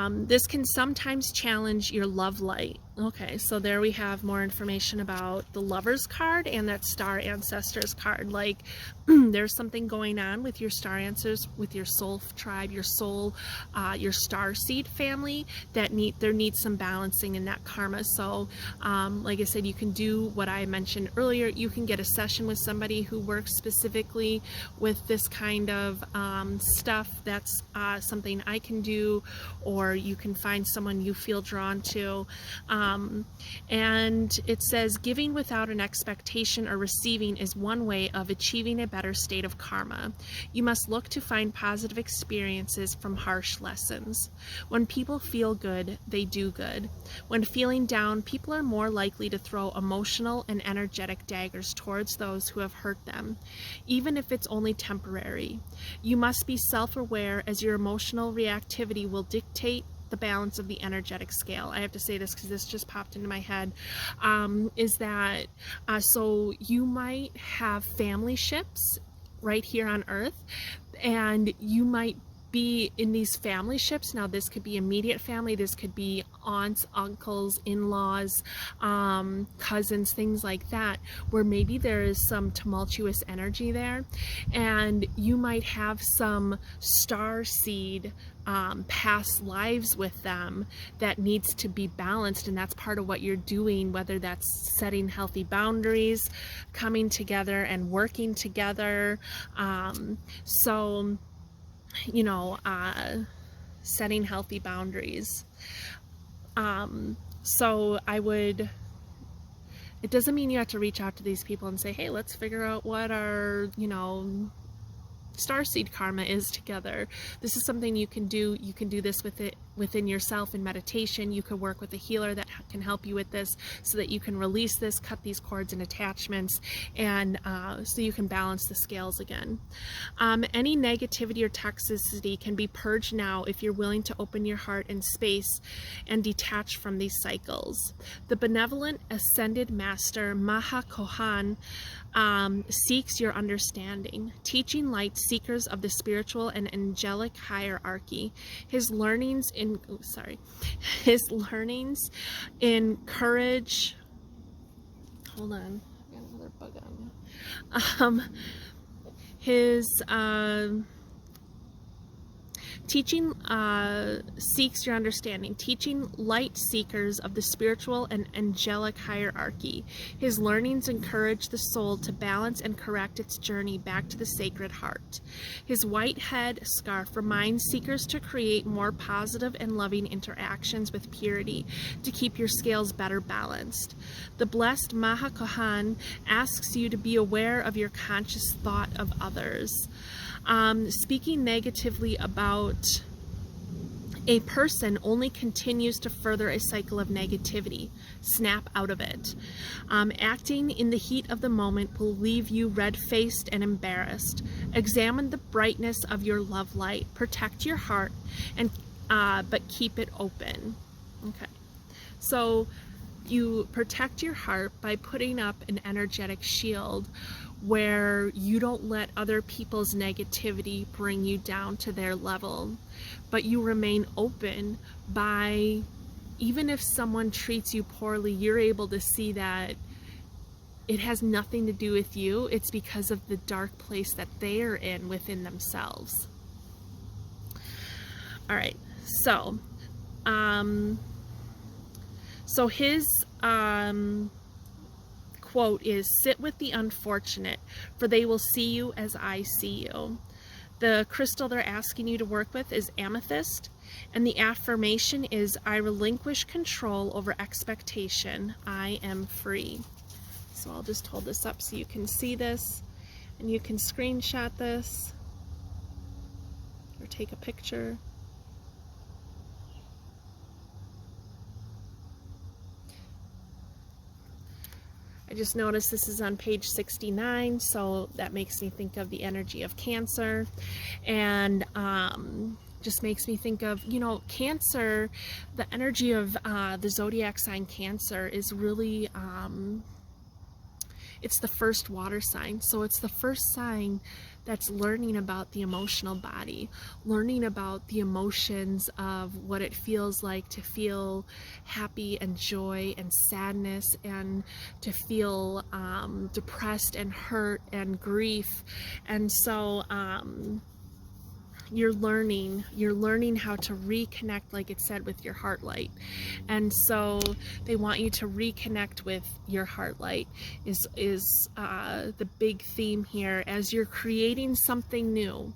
This can sometimes challenge your love light. Okay, so there we have more information about the Lover's card and that Star Ancestors card. Like, there's something going on with your Star Ancestors, with your soul tribe, your soul, your Starseed family, that there needs some balancing in that karma. So, like I said, you can do what I mentioned earlier. You can get a session with somebody who works specifically with this kind of stuff. That's something I can do, or you can find someone you feel drawn to. And it says, giving without an expectation or receiving is one way of achieving a better state of karma. You must look to find positive experiences from harsh lessons. When people feel good, they do good. When feeling down, people are more likely to throw emotional and energetic daggers towards those who have hurt them, even if it's only temporary. You must be self-aware, as your emotional reactivity will dictate the balance of the energetic scale. I have to say this because this just popped into my head. Is that so you might have family ships right here on Earth, and you might be in these family ships. Now, this could be immediate family, this could be aunts, uncles, in-laws, cousins, things like that, where maybe there is some tumultuous energy there, and you might have some star seed past lives with them that needs to be balanced. And that's part of what you're doing, whether that's setting healthy boundaries, coming together and working together. So, you know, setting healthy boundaries. So I would, it doesn't mean you have to reach out to these people and say, hey, let's figure out what our, you know, starseed karma is together. This is something you can do. You can do this with it within yourself in meditation. You could work with a healer that that can help you with this, so that you can release this, cut these cords and attachments, and so you can balance the scales again. Any negativity or toxicity can be purged now if you're willing to open your heart and space and detach from these cycles. The benevolent ascended master Maha Kohan seeks your understanding, teaching light seekers of the spiritual and angelic hierarchy. His learnings encourage. Hold on, I got another bug on me. His teaching seeks your understanding, teaching light seekers of the spiritual and angelic hierarchy. His learnings encourage the soul to balance and correct its journey back to the Sacred Heart. His white head scarf reminds seekers to create more positive and loving interactions with purity to keep your scales better balanced. The blessed Maha Kohan asks you to be aware of your conscious thought of others. Speaking negatively about a person only continues to further a cycle of negativity. Snap out of it. Acting in the heat of the moment will leave you red-faced and embarrassed. Examine the brightness of your love light. Protect your heart, and but keep it open. Okay, so you protect your heart by putting up an energetic shield where you don't let other people's negativity bring you down to their level, but you remain open by, even if someone treats you poorly, you're able to see that it has nothing to do with you. It's because of the dark place that they are in within themselves. All right, so his quote is, "Sit with the unfortunate, for they will see you as I see you." The crystal they're asking you to work with is amethyst, and the affirmation is, "I relinquish control over expectation. I am free." So I'll just hold this up so you can see this, and you can screenshot this or take a picture. I just noticed this is on page 69, so that makes me think of the energy of Cancer, and just makes me think of, you know, Cancer, the energy of the zodiac sign Cancer is really, it's the first water sign, so it's the first sign that's learning about the emotional body, learning about the emotions of what it feels like to feel happy and joy and sadness, and to feel depressed and hurt and grief. And so you're learning how to reconnect, like it said, with your heart light. And so they want you to reconnect with your heart light is the big theme here, as you're creating something new,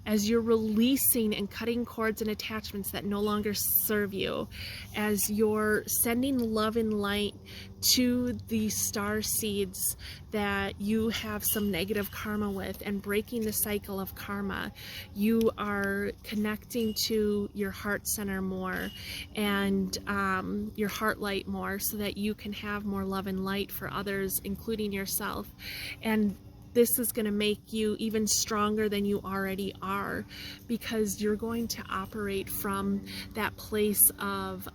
as you're releasing and cutting cords and attachments that no longer serve you, as you're sending love and light to the star seeds that you have some negative karma with, and breaking the cycle of karma. You are connecting to your heart center more, and your heart light more, so that you can have more love and light for others, including yourself. And this is going to make you even stronger than you already are, because you're going to operate from that place of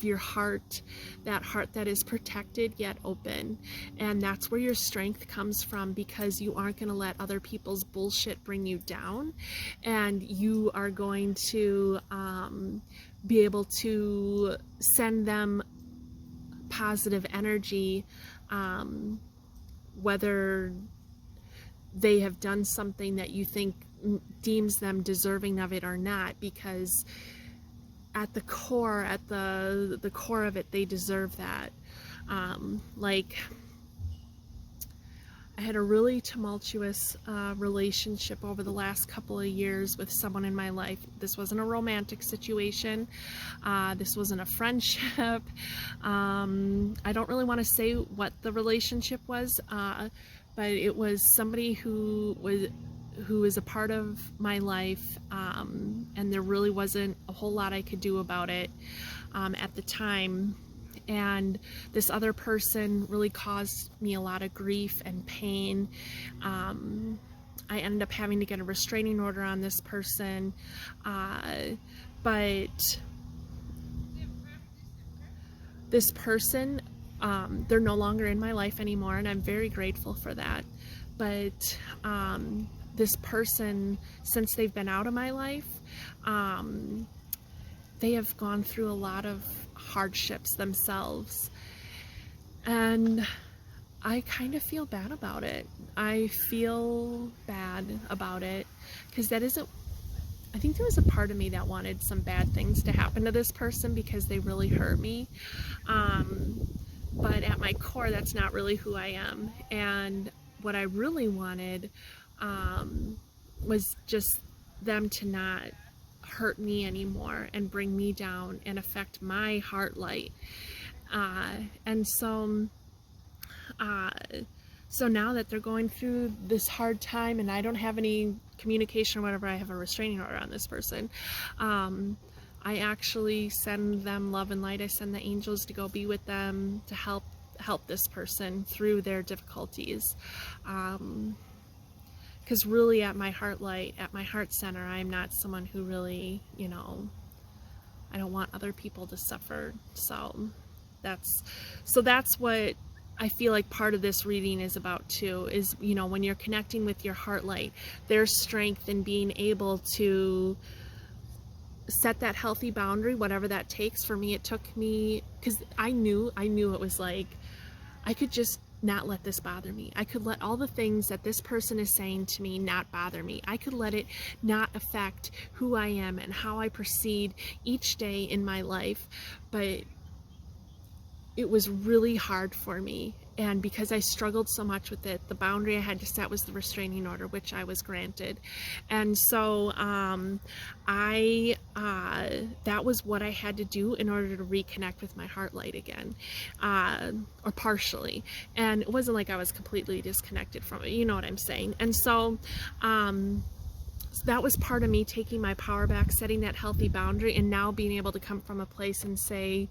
your heart, that heart that is protected yet open. And that's where your strength comes from, because you aren't going to let other people's bullshit bring you down, and you are going to be able to send them positive energy, whether they have done something that you think deems them deserving of it or not, because at the core, the core of it, they deserve that. Like, I had a really tumultuous relationship over the last couple of years with someone in my life. This wasn't a romantic situation. This wasn't a friendship. I don't really want to say what the relationship was, but it was somebody who is a part of my life, and there really wasn't a whole lot I could do about it. at the time. And this other person really caused me a lot of grief and pain. I ended up having to get a restraining order on this person, but this person, they're no longer in my life anymore, and I'm very grateful for that. But this person, since they've been out of my life, they have gone through a lot of hardships themselves, and I kind of feel bad about it. I feel bad about it because that isn't, I think there was a part of me that wanted some bad things to happen to this person because they really hurt me. But at my core, that's not really who I am. And what I really wanted was just them to not hurt me anymore and bring me down and affect my heart light. And so now that they're going through this hard time and I don't have any communication or whatever, I have a restraining order on this person, I actually send them love and light. I send the angels to go be with them to help this person through their difficulties. Because really at my heart light, at my heart center, I'm not someone who really, you know, I don't want other people to suffer. So that's what I feel like part of this reading is about too, is, you know, when you're connecting with your heart light, there's strength in being able to set that healthy boundary, whatever that takes. For me, it took me, because I knew it was like, I could just not let this bother me. I could let all the things that this person is saying to me not bother me. I could let it not affect who I am and how I proceed each day in my life. But it was really hard for me, and because I struggled so much with it, the boundary I had to set was the restraining order, which I was granted. And so that was what I had to do in order to reconnect with my heart light again, or partially. And it wasn't like I was completely disconnected from it, you know what I'm saying? And so that was part of me taking my power back, setting that healthy boundary, and now being able to come from a place and say,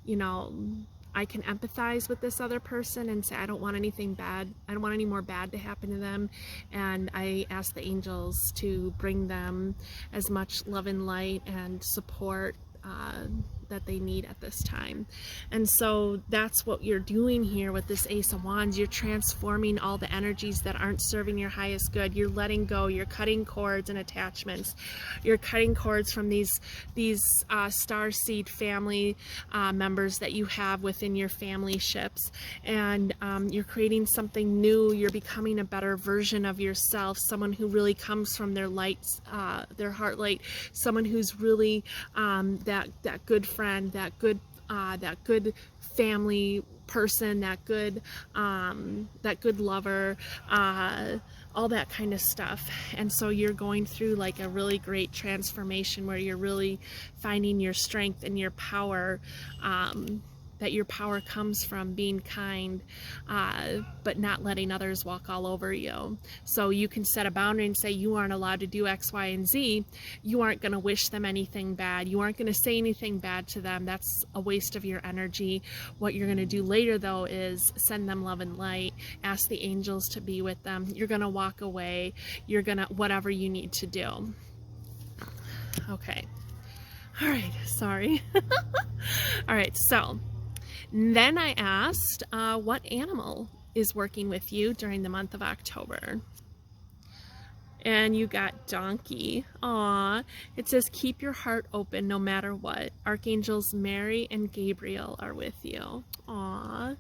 you know, I can empathize with this other person and say, I don't want anything bad. I don't want any more bad to happen to them. And I ask the angels to bring them as much love and light and support that they need at this time. And so that's what you're doing here with this Ace of Wands. You're transforming all the energies that aren't serving your highest good. You're letting go. You're cutting cords and attachments. You're cutting cords from these Starseed family members that you have within your family ships, and you're creating something new. You're becoming a better version of yourself, someone who really comes from their lights, their heart light, someone who's really that good friend, that good family person, that good lover, all that kind of stuff. And so you're going through like a really great transformation where you're really finding your strength and your power, that your power comes from being kind, but not letting others walk all over you. So you can set a boundary and say, you aren't allowed to do X, Y, and Z. You aren't going to wish them anything bad. You aren't going to say anything bad to them. That's a waste of your energy. What you're going to do later, though, is send them love and light, ask the angels to be with them. You're going to walk away. You're going to, whatever you need to do. Okay. All right. Sorry. All right. So then I asked, what animal is working with you during the month of October? And you got donkey. Aw. It says, keep your heart open no matter what. Archangels Mary and Gabriel are with you. Aw.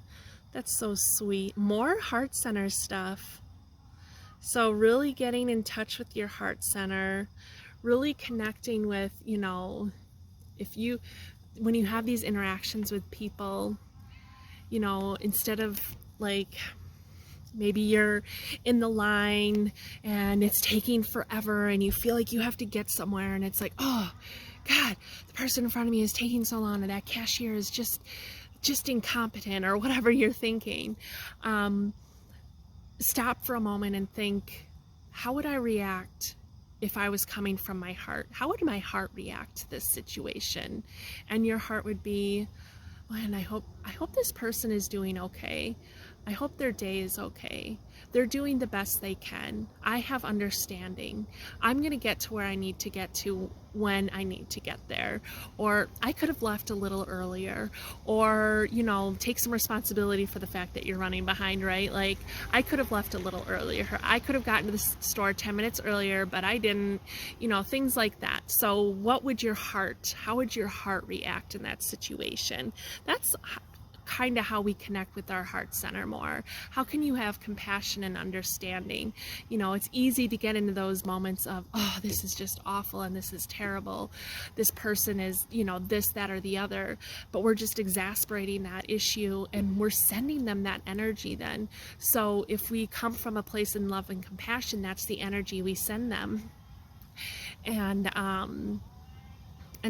That's so sweet. More heart center stuff. So really getting in touch with your heart center. Really connecting with, you know, when you have these interactions with people, you know, instead of like, maybe you're in the line and it's taking forever and you feel like you have to get somewhere and it's like, oh God, the person in front of me is taking so long, and that cashier is just incompetent, or whatever you're thinking. Stop for a moment and think, how would I react if I was coming from my heart? How would my heart react to this situation? And your heart would be, well, and I hope this person is doing okay. I hope their day is okay. They're doing the best they can. I have understanding. I'm going to get to where I need to get to when I need to get there. Or I could have left a little earlier. Or, you know, take some responsibility for the fact that you're running behind, right? Like, I could have left a little earlier. I could have gotten to the store 10 minutes earlier, but I didn't, you know, things like that. So what would your heart, how would your heart react in that situation? That's kind of how we connect with our heart center more. How can you have compassion and understanding? You know, it's easy to get into those moments of, oh, this is just awful and this is terrible. This person is, you know, this, that, or the other, but we're just exasperating that issue and we're sending them that energy then. So if we come from a place in love and compassion, that's the energy we send them. And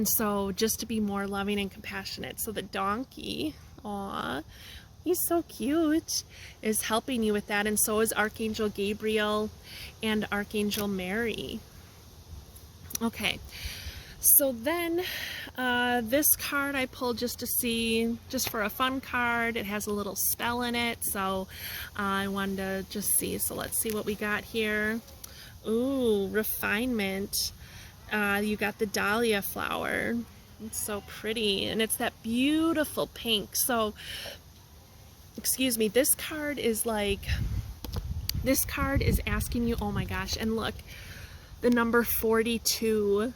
so just to be more loving and compassionate. So the donkey, aw, he's so cute, is helping you with that. And so is Archangel Gabriel and Archangel Mary. Okay, so then this card I pulled just to see, just for a fun card. It has a little spell in it, so I wanted to just see. So let's see what we got here. Ooh, refinement. You got the dahlia flower. It's so pretty, and it's that beautiful pink. So, excuse me, this card is asking you, oh my gosh, and look, the number 42,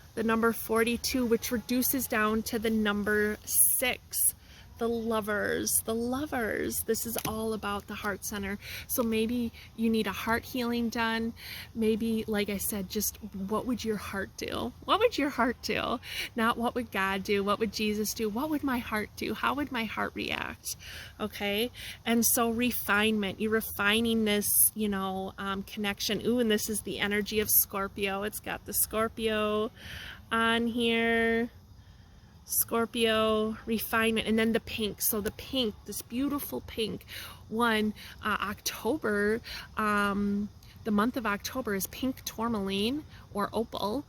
which reduces down to the number 6. The lovers. This is all about the heart center. So maybe you need a heart healing done. Maybe, like I said, just what would your heart do? What would your heart do? Not what would God do? What would Jesus do? What would my heart do? How would my heart react? Okay. And so refinement, you're refining this, you know, connection. Ooh, and this is the energy of Scorpio. It's got the Scorpio on here. Scorpio, refinement, and then the pink. So the pink, this beautiful pink one, October, the month of October is pink tourmaline or opal,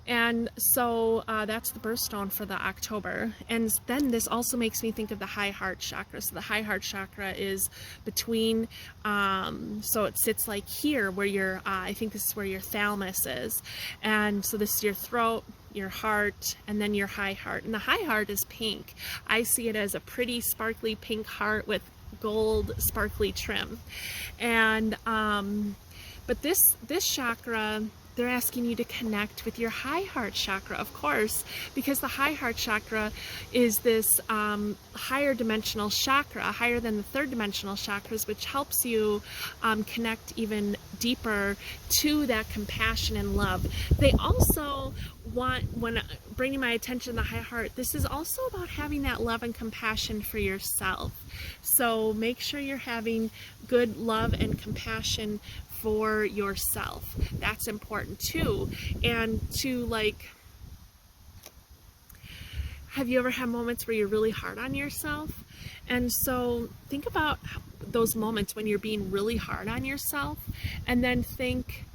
and so that's the birthstone for the October. And then this also makes me think of the high heart chakra. So the high heart chakra is between, so it sits like here where your, I think this is where your thalamus is, and so this is your throat, your heart, and then your high heart. And the high heart is pink. I see it as a pretty sparkly pink heart with gold sparkly trim. And but this chakra, they're asking you to connect with your high heart chakra, of course, because the high heart chakra is this higher dimensional chakra, higher than the third dimensional chakras, which helps you connect even deeper to that compassion and love. They also want, when bringing my attention to the high heart, this is also about having that love and compassion for yourself. So make sure you're having good love and compassion for yourself. That's important too. And to, like, have you ever had moments where you're really hard on yourself? And so think about those moments when you're being really hard on yourself, and then think,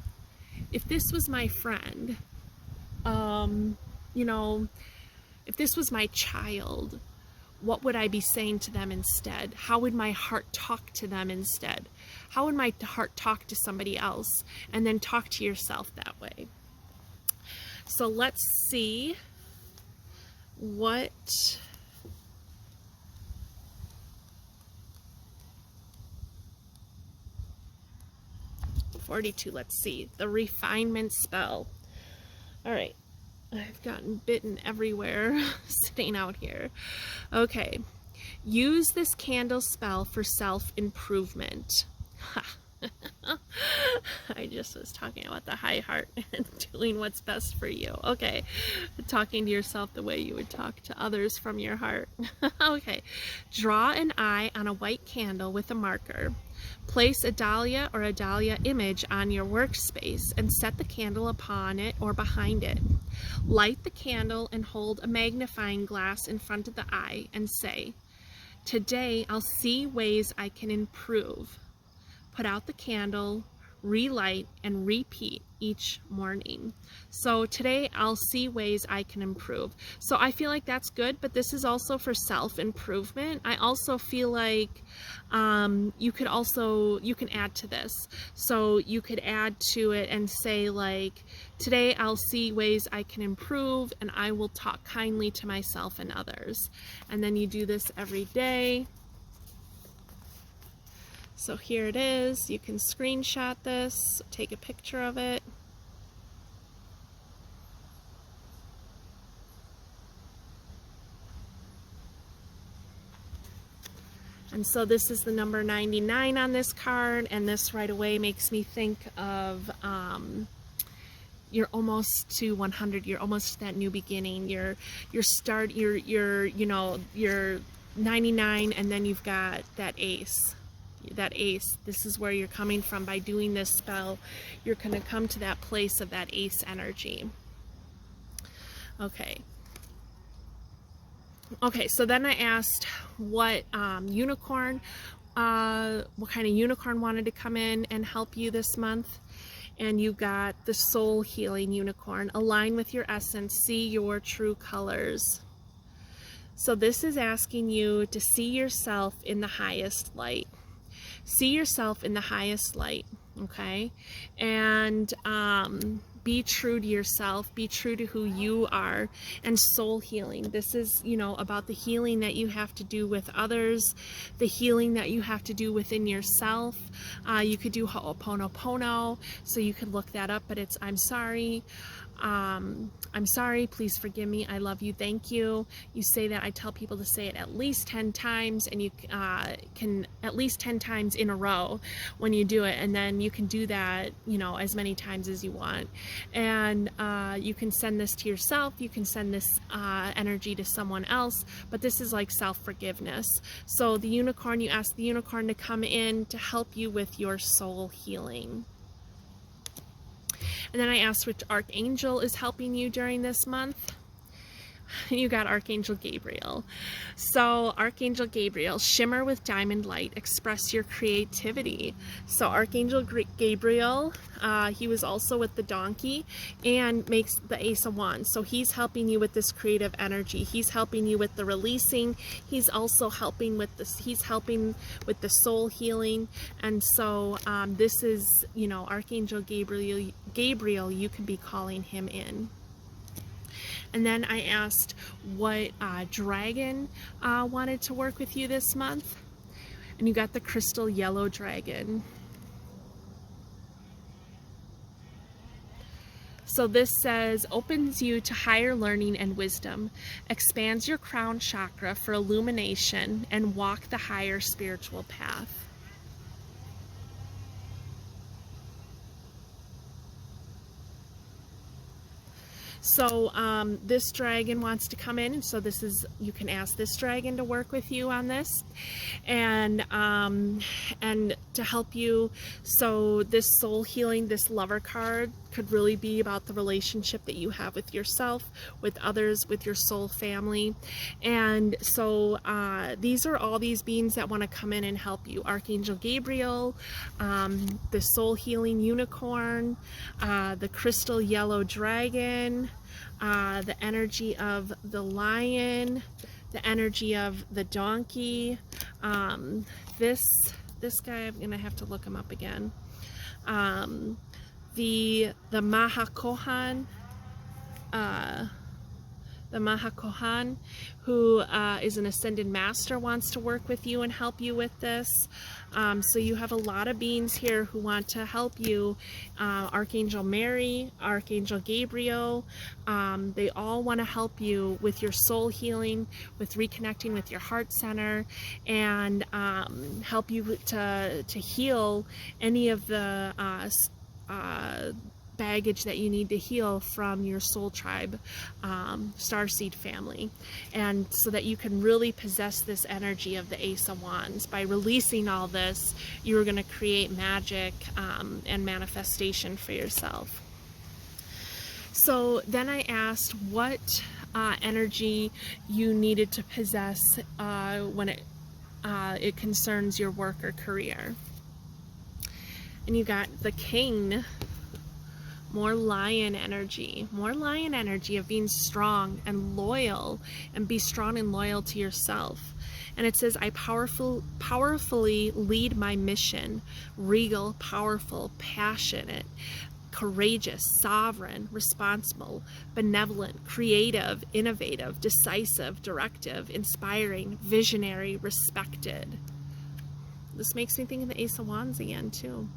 if this was my friend, you know, if this was my child, what would I be saying to them instead? How would my heart talk to them instead? How would my heart talk to somebody else? And then talk to yourself that way. So let's see what 42, let's see, the refinement spell. All right, I've gotten bitten everywhere sitting out here. Okay, use this candle spell for self-improvement. I just was talking about the high heart and doing what's best for you. Okay, talking to yourself the way you would talk to others from your heart. Okay, draw an eye on a white candle with a marker. Place a dahlia or a dahlia image on your workspace and set the candle upon it or behind it. Light the candle and hold a magnifying glass in front of the eye and say, "Today I'll see ways I can improve." Put out the candle, relight, and repeat each morning. So today I'll see ways I can improve. So I feel like that's good, but this is also for self-improvement. I also feel like you can add to this. So you could add to it and say like, today I'll see ways I can improve, and I will talk kindly to myself and others. And then you do this every day. So here it is. You can screenshot this, take a picture of it. And so this is the number 99 on this card, and this right away makes me think of you're almost to 100. You're almost to that new beginning. You're 99, and then you've got that ace. This is where you're coming from. By doing this spell, you're going to come to that place of that ace energy. Okay, so then I asked what kind of unicorn wanted to come in and help you this month, and you got the soul healing unicorn. Align with your essence, see your true colors. So this is asking you to see yourself in the highest light. See yourself in the highest light, okay? And be true to yourself, be true to who you are, and soul healing. This is, about the healing that you have to do with others, the healing that you have to do within yourself. You could do Ho'oponopono, so you could look that up, but it's I'm sorry, please forgive me, I love you, thank you. You say that. I tell people to say it at least 10 times, and you can at least 10 times in a row when you do it, and then you can do that, as many times as you want. And you can send this to yourself, you can send this energy to someone else, but this is like self-forgiveness. So the unicorn, you ask the unicorn to come in to help you with your soul healing. And then I asked which archangel is helping you during this month. You got Archangel Gabriel. So Archangel Gabriel, shimmer with diamond light, express your creativity. So Archangel Gabriel, he was also with the donkey and makes the Ace of Wands. So he's helping you with this creative energy. He's helping you with the releasing. He's also helping with this. He's helping with the soul healing. And so this is, Archangel Gabriel, you can be calling him in. And then I asked what dragon wanted to work with you this month. And you got the crystal yellow dragon. So this says, opens you to higher learning and wisdom, expands your crown chakra for illumination, and walk the higher spiritual path. So this dragon wants to come in, and so this is, you can ask this dragon to work with you on this, and to help you. So this soul healing, this lover card could really be about the relationship that you have with yourself, with others, with your soul family. And so these are all these beings that want to come in and help you. Archangel Gabriel, the soul healing unicorn, the crystal yellow dragon, the energy of the lion, the energy of the donkey. This guy, I'm gonna have to look him up again. The Mahakohan, who is an ascended master, wants to work with you and help you with this. So you have a lot of beings here who want to help you. Archangel Mary, Archangel Gabriel, they all want to help you with your soul healing, with reconnecting with your heart center, and help you to heal any of the baggage that you need to heal from your soul tribe, Starseed family, and so that you can really possess this energy of the Ace of Wands. By releasing all this, you are going to create magic and manifestation for yourself. So then I asked what energy you needed to possess when it concerns your work or career. And you got the King. More lion energy of being strong and loyal, and be strong and loyal to yourself. And it says, I powerfully lead my mission, regal, powerful, passionate, courageous, sovereign, responsible, benevolent, creative, innovative, decisive, directive, inspiring, visionary, respected. This makes me think of the Ace of Wands again too.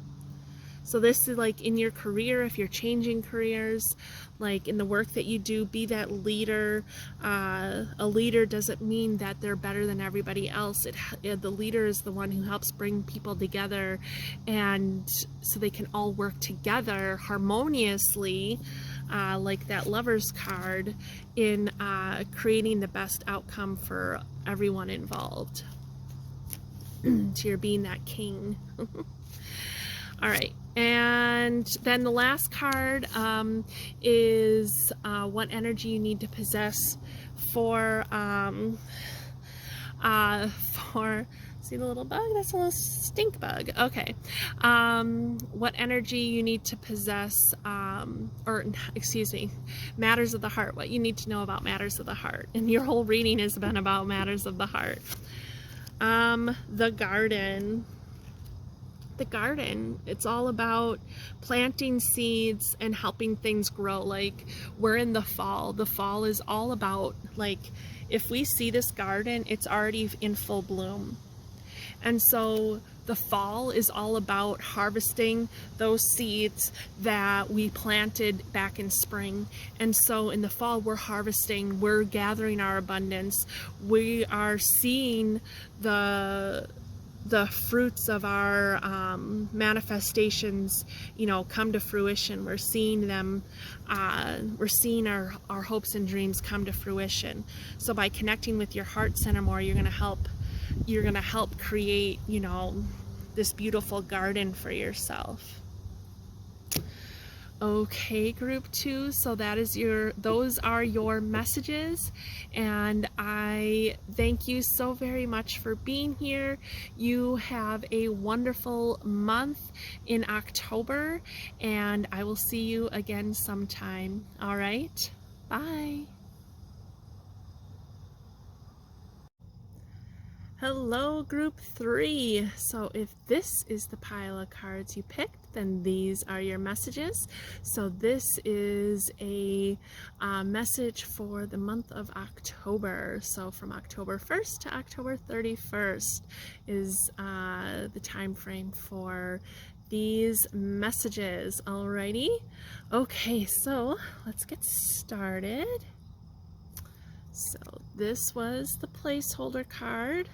So this is like in your career, if you're changing careers, like in the work that you do, be that leader. A leader doesn't mean that they're better than everybody else. The leader is the one who helps bring people together, and so they can all work together harmoniously, like that Lover's card, in creating the best outcome for everyone involved. So you're being that king. All right, and then the last card is what energy you need to possess for see the little bug? That's a little stink bug. Okay, what energy you need to possess, or excuse me, matters of the heart. What you need to know about matters of the heart, and your whole reading has been about matters of the heart. The garden. The garden, it's all about planting seeds and helping things grow. Like, we're in the fall. The fall is all about, like, if we see this garden, it's already in full bloom. And so the fall is all about harvesting those seeds that we planted back in spring. And so in the fall, we're harvesting, we're gathering our abundance. We are seeing the fruits of our manifestations, you know, come to fruition. We're seeing them, we're seeing our hopes and dreams come to fruition. So by connecting with your heart center more, you're gonna help create, you know, this beautiful garden for yourself. Okay, group 2, so those are your messages, and I thank you so very much for being here. You have a wonderful month in October, and I will see you again sometime. All right, bye. Hello, group 3. So if this is the pile of cards you picked, then these are your messages. So this is a message for the month of October. So from October 1st to October 31st is the time frame for these messages. Alrighty. Okay, so let's get started. So this was the placeholder card.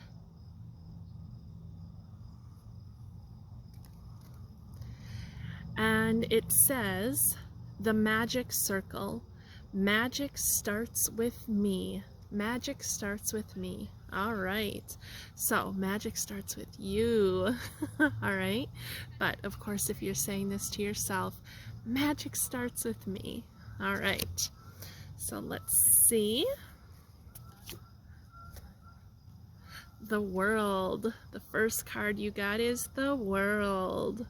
And it says, the magic circle. Magic starts with me. Magic starts with me. All right. So magic starts with you. All right. But of course, if you're saying this to yourself, magic starts with me. All right. So let's see. The world. The first card you got is the world.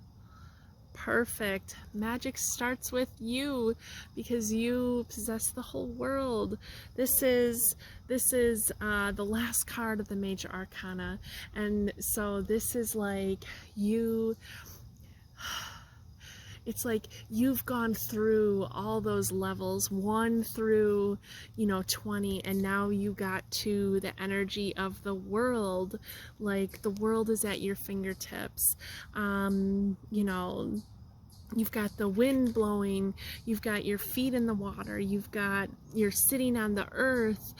Perfect. Magic starts with you because you possess the whole world. This is the last card of the major arcana, and so this is like you. It's like you've gone through all those levels, 1 through, 20, and now you got to the energy of the world. Like, the world is at your fingertips. You've got the wind blowing, you've got your feet in the water, you're sitting on the earth,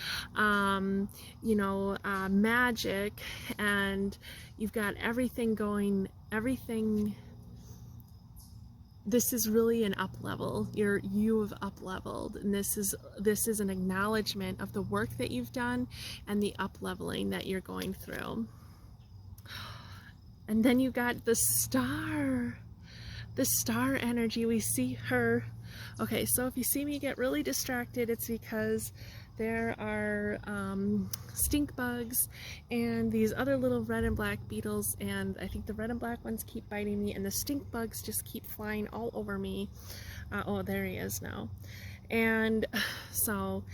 magic, and you've got everything going, everything. This is really an up level. You have up leveled, and this is an acknowledgement of the work that you've done and the up leveling that you're going through. And then you got the star energy. We see her Okay, so if you see me get really distracted, it's because there are stink bugs and these other little red and black beetles, and I think the red and black ones keep biting me, and the stink bugs just keep flying all over me. Oh, there he is now. And so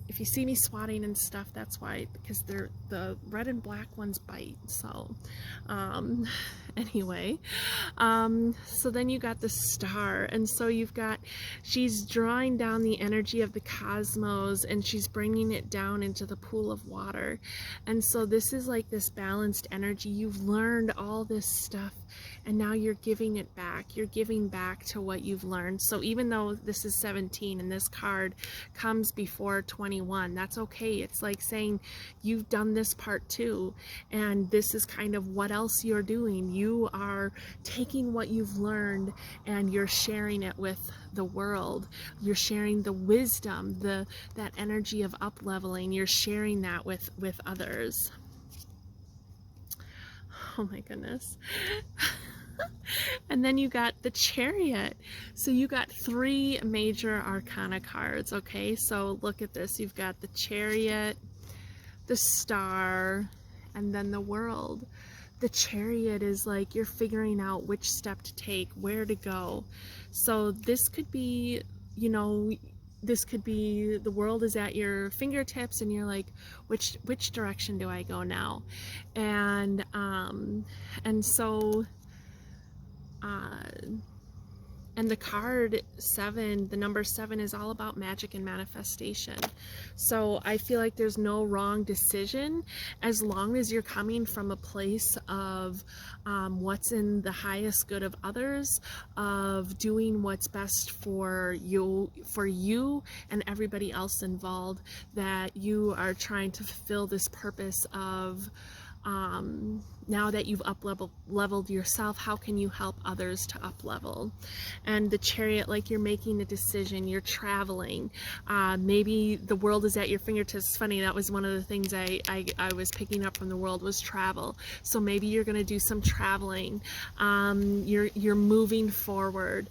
if you see me swatting and stuff, that's why, because the red and black ones bite. So anyway, so then you got the star, and so you've got, she's drawing down the energy of the cosmos and she's bringing it down into the pool of water. And so this is like this balanced energy. You've learned all this stuff and now you're giving it back. You're giving back to what you've learned. So even though this is 17 and this card comes before 21, that's okay. It's like saying you've done this part too, and this is kind of what else you're doing. You are taking what you've learned and you're sharing it with the world. You're sharing the wisdom, that energy of up leveling. You're sharing that with others. Oh my goodness. And then you got the Chariot. So you got 3 major arcana cards, okay? So look at this. You've got the Chariot, the Star, and then the World. The Chariot is like you're figuring out which step to take, where to go. So this could be, you know, this could be the world is at your fingertips and you're like, which direction do I go now? And so and the card 7, the number 7, is all about magic and manifestation. So I feel like there's no wrong decision as long as you're coming from a place of what's in the highest good of others, of doing what's best for you and everybody else involved, that you are trying to fulfill this purpose of now that you've leveled yourself, how can you help others to up level? And the Chariot, like you're making a decision, you're traveling. Maybe the world is at your fingertips. It's funny, that was one of the things I was picking up from the world was travel. So maybe you're going to do some traveling. You're moving forward.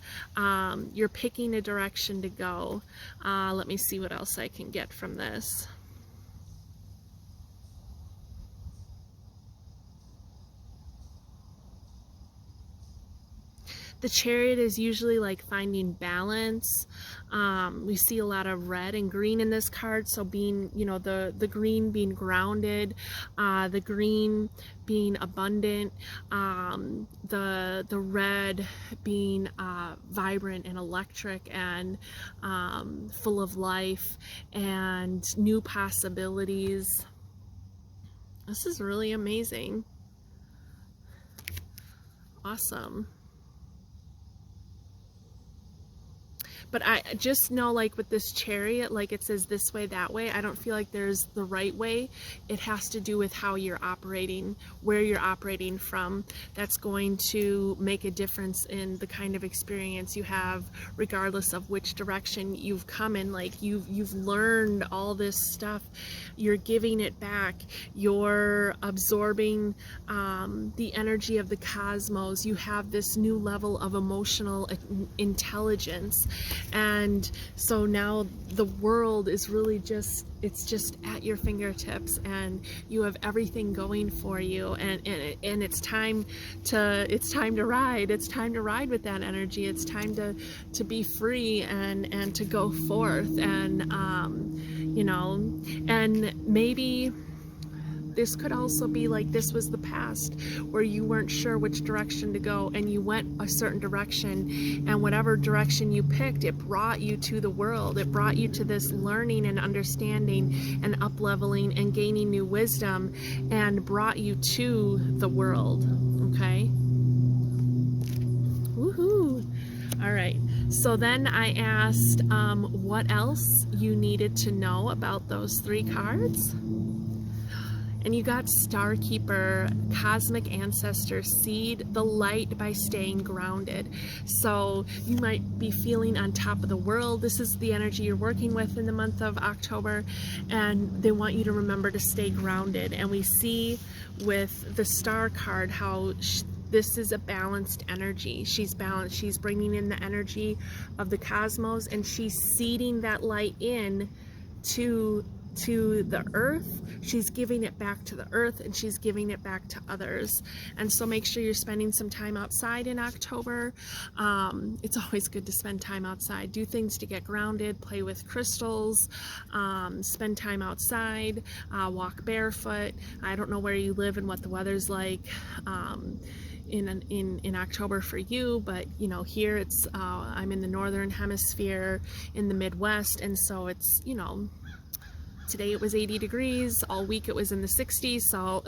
You're picking a direction to go. Let me see what else I can get from this. The Chariot is usually like finding balance. We see a lot of red and green in this card, so being, you know, the green being grounded, the green being abundant, the red being vibrant and electric and full of life and new possibilities. This is really amazing. Awesome. But I just know, like with this Chariot, like it says this way, that way. I don't feel like there's the right way. It has to do with how you're operating, where you're operating from. That's going to make a difference in the kind of experience you have, regardless of which direction you've come in. Like you've learned all this stuff. You're giving it back. You're absorbing the energy of the cosmos. You have this new level of emotional intelligence. And so now the world is really just, it's just at your fingertips, and you have everything going for you, and it's time to ride. It's time to ride with that energy. It's time to be free and to go forth, and you know, and maybe this could also be like this was the past where you weren't sure which direction to go and you went a certain direction, and whatever direction you picked, it brought you to the world. It brought you to this learning and understanding and up-leveling and gaining new wisdom, and brought you to the world. Okay? Woohoo! All right. So then I asked what else you needed to know about those 3 cards. And you got Star Keeper, Cosmic Ancestor, Seed the Light by staying grounded. So you might be feeling on top of the world. This is the energy you're working with in the month of October, and they want you to remember to stay grounded. And we see with the Star card how this is a balanced energy. She's balanced. She's bringing in the energy of the cosmos, and she's seeding that light in to the earth. She's giving it back to the earth, and she's giving it back to others. And so make sure you're spending some time outside in October. It's always good to spend time outside. Do things to get grounded, play with crystals, spend time outside, walk barefoot. I don't know where you live and what the weather's like in October for you, but you know, here it's I'm in the northern hemisphere in the Midwest, and so it's, you know, today it was 80 degrees, all week it was in the 60s, so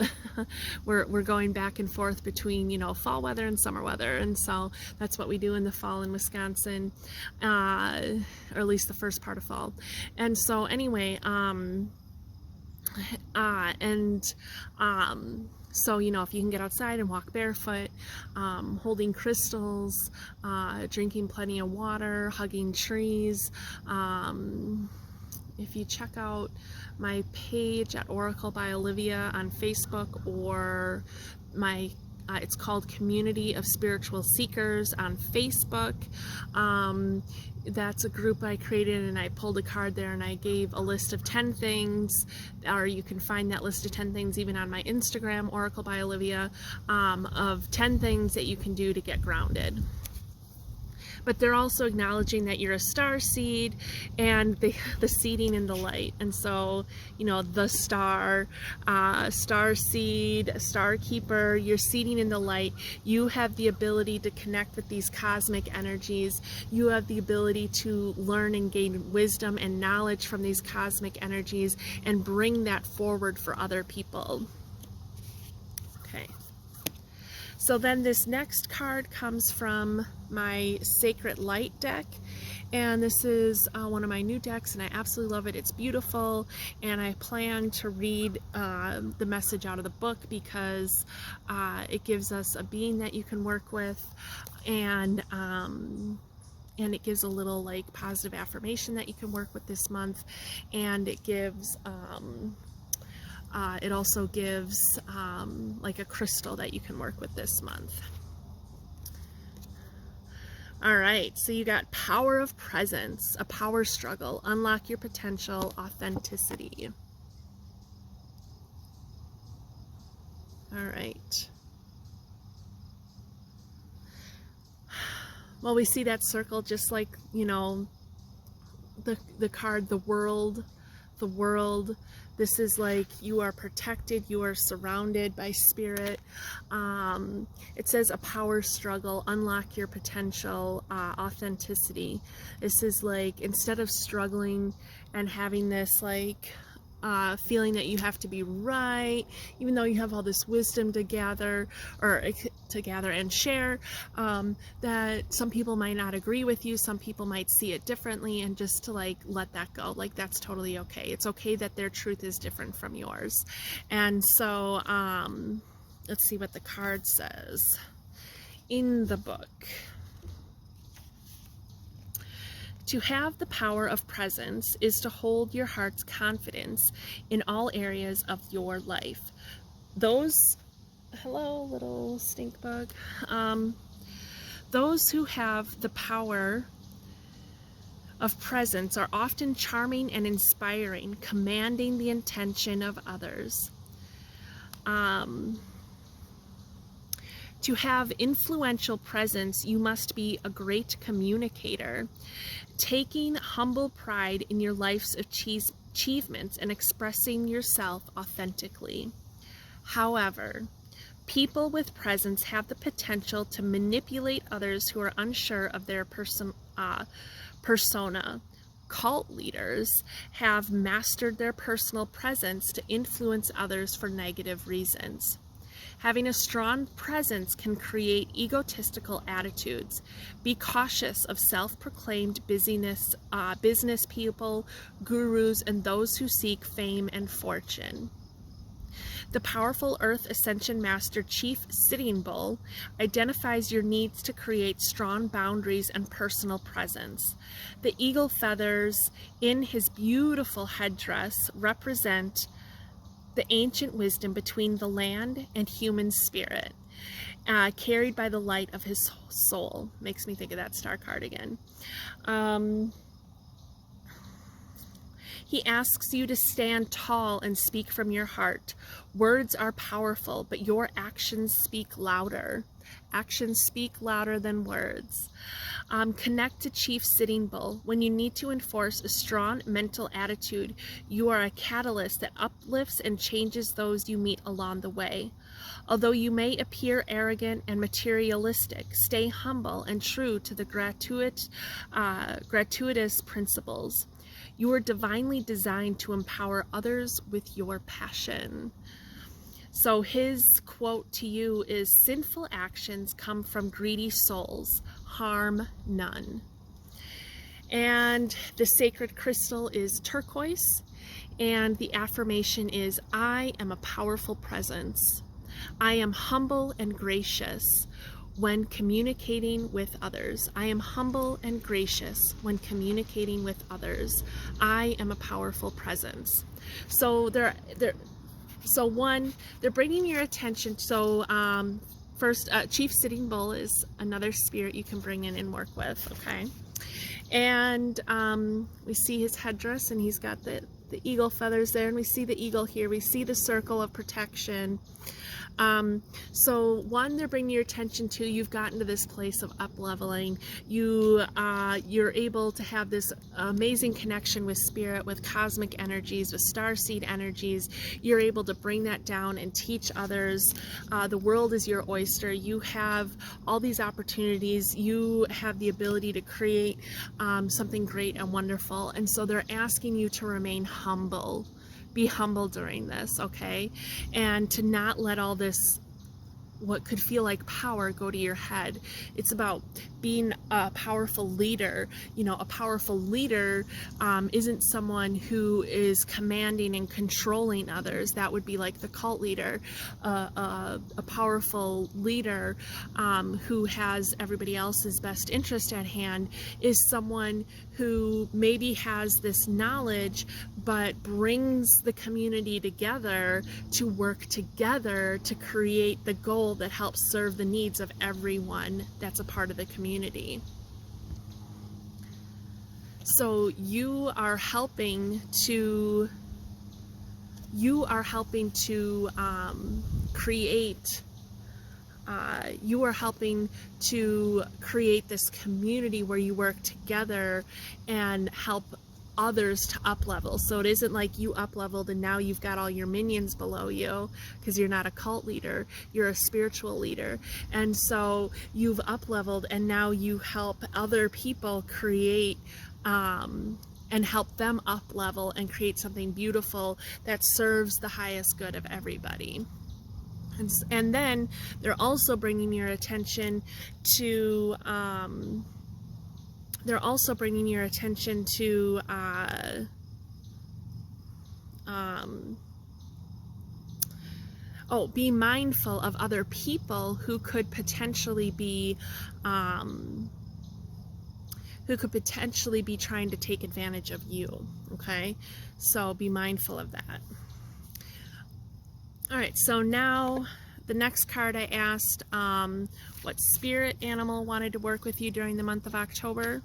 we're going back and forth between, you know, fall weather and summer weather. And so that's what we do in the fall in Wisconsin, or at least the first part of fall. And so anyway, so, you know, if you can get outside and walk barefoot, holding crystals, drinking plenty of water, hugging trees, if you check out my page at Oracle by Olivia on Facebook, or my it's called Community of Spiritual Seekers on Facebook. That's a group I created, and I pulled a card there and I gave a list of 10 things, or you can find that list of 10 things even on my Instagram, Oracle by Olivia, of 10 things that you can do to get grounded. But they're also acknowledging that you're a star seed, and the seeding in the light. And so, you know, the star, star seed, star keeper, you're seeding in the light. You have the ability to connect with these cosmic energies. You have the ability to learn and gain wisdom and knowledge from these cosmic energies and bring that forward for other people. Okay. So then this next card comes from my Sacred Light deck, and this is one of my new decks, and I absolutely love it. It's beautiful, and I plan to read the message out of the book because it gives us a being that you can work with, and it gives a little like positive affirmation that you can work with this month, and it gives it also gives like a crystal that you can work with this month. All right, so you got power of presence, a power struggle, unlock your potential, authenticity. All right. Well, we see that circle just like, you know, the card, the world. This is like you are protected, you are surrounded by spirit. It says a power struggle, unlock your potential, authenticity. This is like, instead of struggling and having this like feeling that you have to be right, even though you have all this wisdom to gather and share, that some people might not agree with you, some people might see it differently, and just to like let that go. Like, that's totally okay. It's okay that their truth is different from yours. And so let's see what the card says in the book. To have the power of presence is to hold your heart's confidence in all areas of your life. Those, hello, little stink bug. Those who have the power of presence are often charming and inspiring, commanding the attention of others. To have influential presence, you must be a great communicator, taking humble pride in your life's achievements and expressing yourself authentically. However, people with presence have the potential to manipulate others who are unsure of their persona. Cult leaders have mastered their personal presence to influence others for negative reasons. Having a strong presence can create egotistical attitudes. Be cautious of self-proclaimed business people, gurus, and those who seek fame and fortune. The powerful Earth Ascension Master Chief Sitting Bull identifies your needs to create strong boundaries and personal presence. The eagle feathers in his beautiful headdress represent the ancient wisdom between the land and human spirit. carried by the light of his soul. Makes me think of that star card again. He asks you to stand tall and speak from your heart. Words are powerful, but your actions speak louder. Actions speak louder than words. Connect to Chief Sitting Bull. When you need to enforce a strong mental attitude, you are a catalyst that uplifts and changes those you meet along the way. Although you may appear arrogant and materialistic, stay humble and true to the gratuitous principles. You are divinely designed to empower others with your passion. So his quote to you is, sinful actions come from greedy souls, harm none. And the sacred crystal is turquoise, and the affirmation is, I am a powerful presence. I am humble and gracious when communicating with others. I am humble and gracious when communicating with others. I am a powerful presence. So they're bringing your attention. So first, Chief Sitting Bull is another spirit you can bring in and work with, okay? And we see his headdress, and he's got the eagle feathers there, and we see the eagle here. We see the circle of protection. So one, they're bringing your attention to, you've gotten to this place of up-leveling. You're able to have this amazing connection with spirit, with cosmic energies, with starseed energies. You're able to bring that down and teach others. The world is your oyster. You have all these opportunities. You have the ability to create something great and wonderful. And so they're asking you to remain humble. Be humble during this, okay? And to not let all this, what could feel like power, go to your head. It's about being a powerful leader. You know, a powerful leader isn't someone who is commanding and controlling others. That would be like the cult leader. A powerful leader who has everybody else's best interest at hand is someone who maybe has this knowledge but brings the community together to work together to create the goal that helps serve the needs of everyone that's a part of the community. So you are helping to create this community where you work together and help others to up level. So it isn't like you up leveled and now you've got all your minions below you, because you're not a cult leader, you're a spiritual leader. And so you've up leveled and now you help other people create and help them up level and create something beautiful that serves the highest good of everybody. And then they're also bringing your attention to be mindful of other people who could potentially be trying to take advantage of you, okay? So be mindful of that. All right, so now the next card I asked what spirit animal wanted to work with you during the month of October.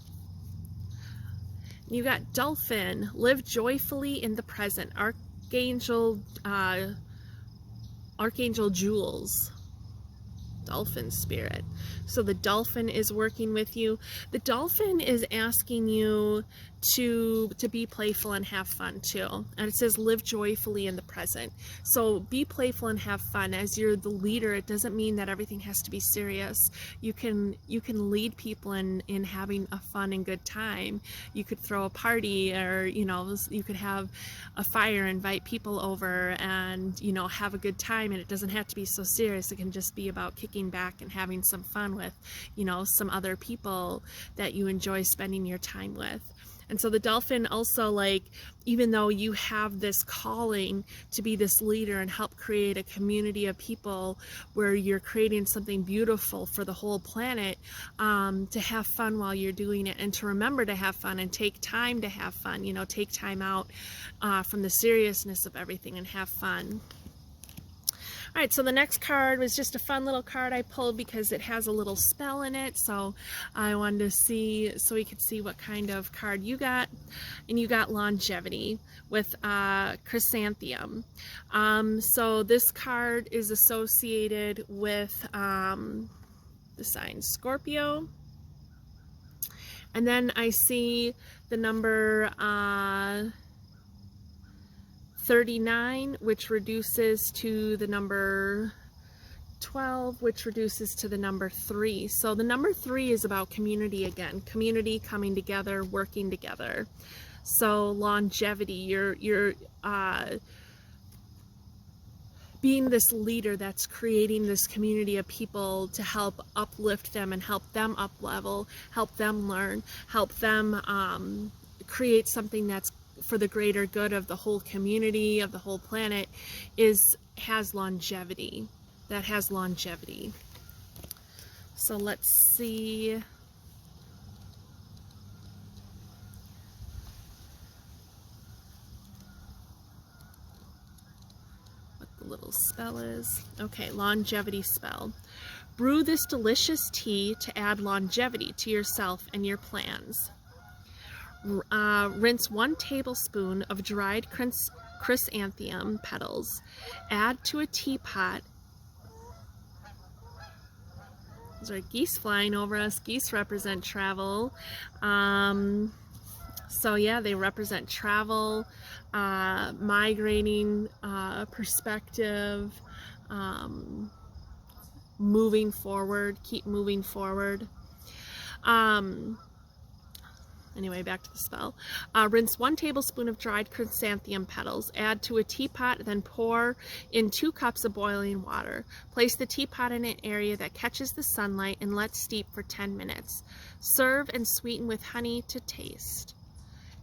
You got dolphin, live joyfully in the present. Archangel Jules, dolphin spirit. So the dolphin is working with you. The dolphin is asking you to be playful and have fun too. And it says live joyfully in the present. So be playful and have fun. As you're the leader, it doesn't mean that everything has to be serious. You can lead people in having a fun and good time. You could throw a party, or you could have a fire, invite people over, and have a good time. And it doesn't have to be so serious. It can just be about kicking back and having some fun with some other people that you enjoy spending your time with. And so the dolphin also, like, even though you have this calling to be this leader and help create a community of people where you're creating something beautiful for the whole planet, to have fun while you're doing it, and to remember to have fun and take time to have fun, take time out from the seriousness of everything and have fun. All right, so the next card was just a fun little card I pulled because it has a little spell in it. So I wanted to see, so we could see what kind of card you got. And you got longevity with chrysanthemum. So this card is associated with the sign Scorpio. And then I see the number 39, which reduces to the number 12, which reduces to the number 3. So the number 3 is about community again, community coming together, working together. So longevity, you're being this leader that's creating this community of people to help uplift them and help them up level, help them learn, help them create something that's for the greater good of the whole community, of the whole planet, has longevity. That has longevity. So let's see. What the little spell is. Okay, longevity spell. Brew this delicious tea to add longevity to yourself and your plans. Rinse 1 tablespoon of dried chrysanthemum petals. Add to a teapot. Those are geese flying over us. Geese represent travel. So yeah, they represent travel, migrating, perspective, moving forward, keep moving forward. Anyway, back to the spell. Rinse 1 tablespoon of dried chrysanthemum petals. Add to a teapot, then pour in 2 cups of boiling water. Place the teapot in an area that catches the sunlight and let steep for 10 minutes. Serve and sweeten with honey to taste.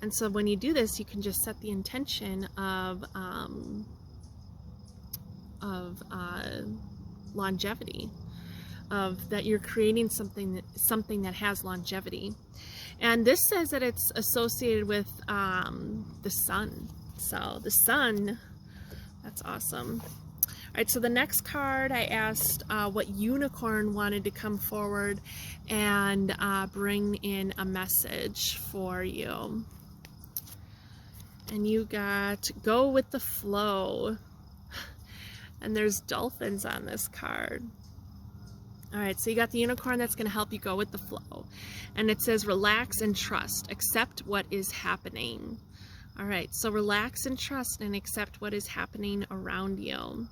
And so when you do this, you can just set the intention of longevity, of that you're creating something that has longevity. And this says that it's associated with the sun. So the sun, that's awesome. All right, so the next card, I asked what unicorn wanted to come forward and bring in a message for you. And you got go with the flow. And there's dolphins on this card. All right, so you got the unicorn that's going to help you go with the flow. And it says, relax and trust. Accept what is happening. All right, so relax and trust and accept what is happening around you.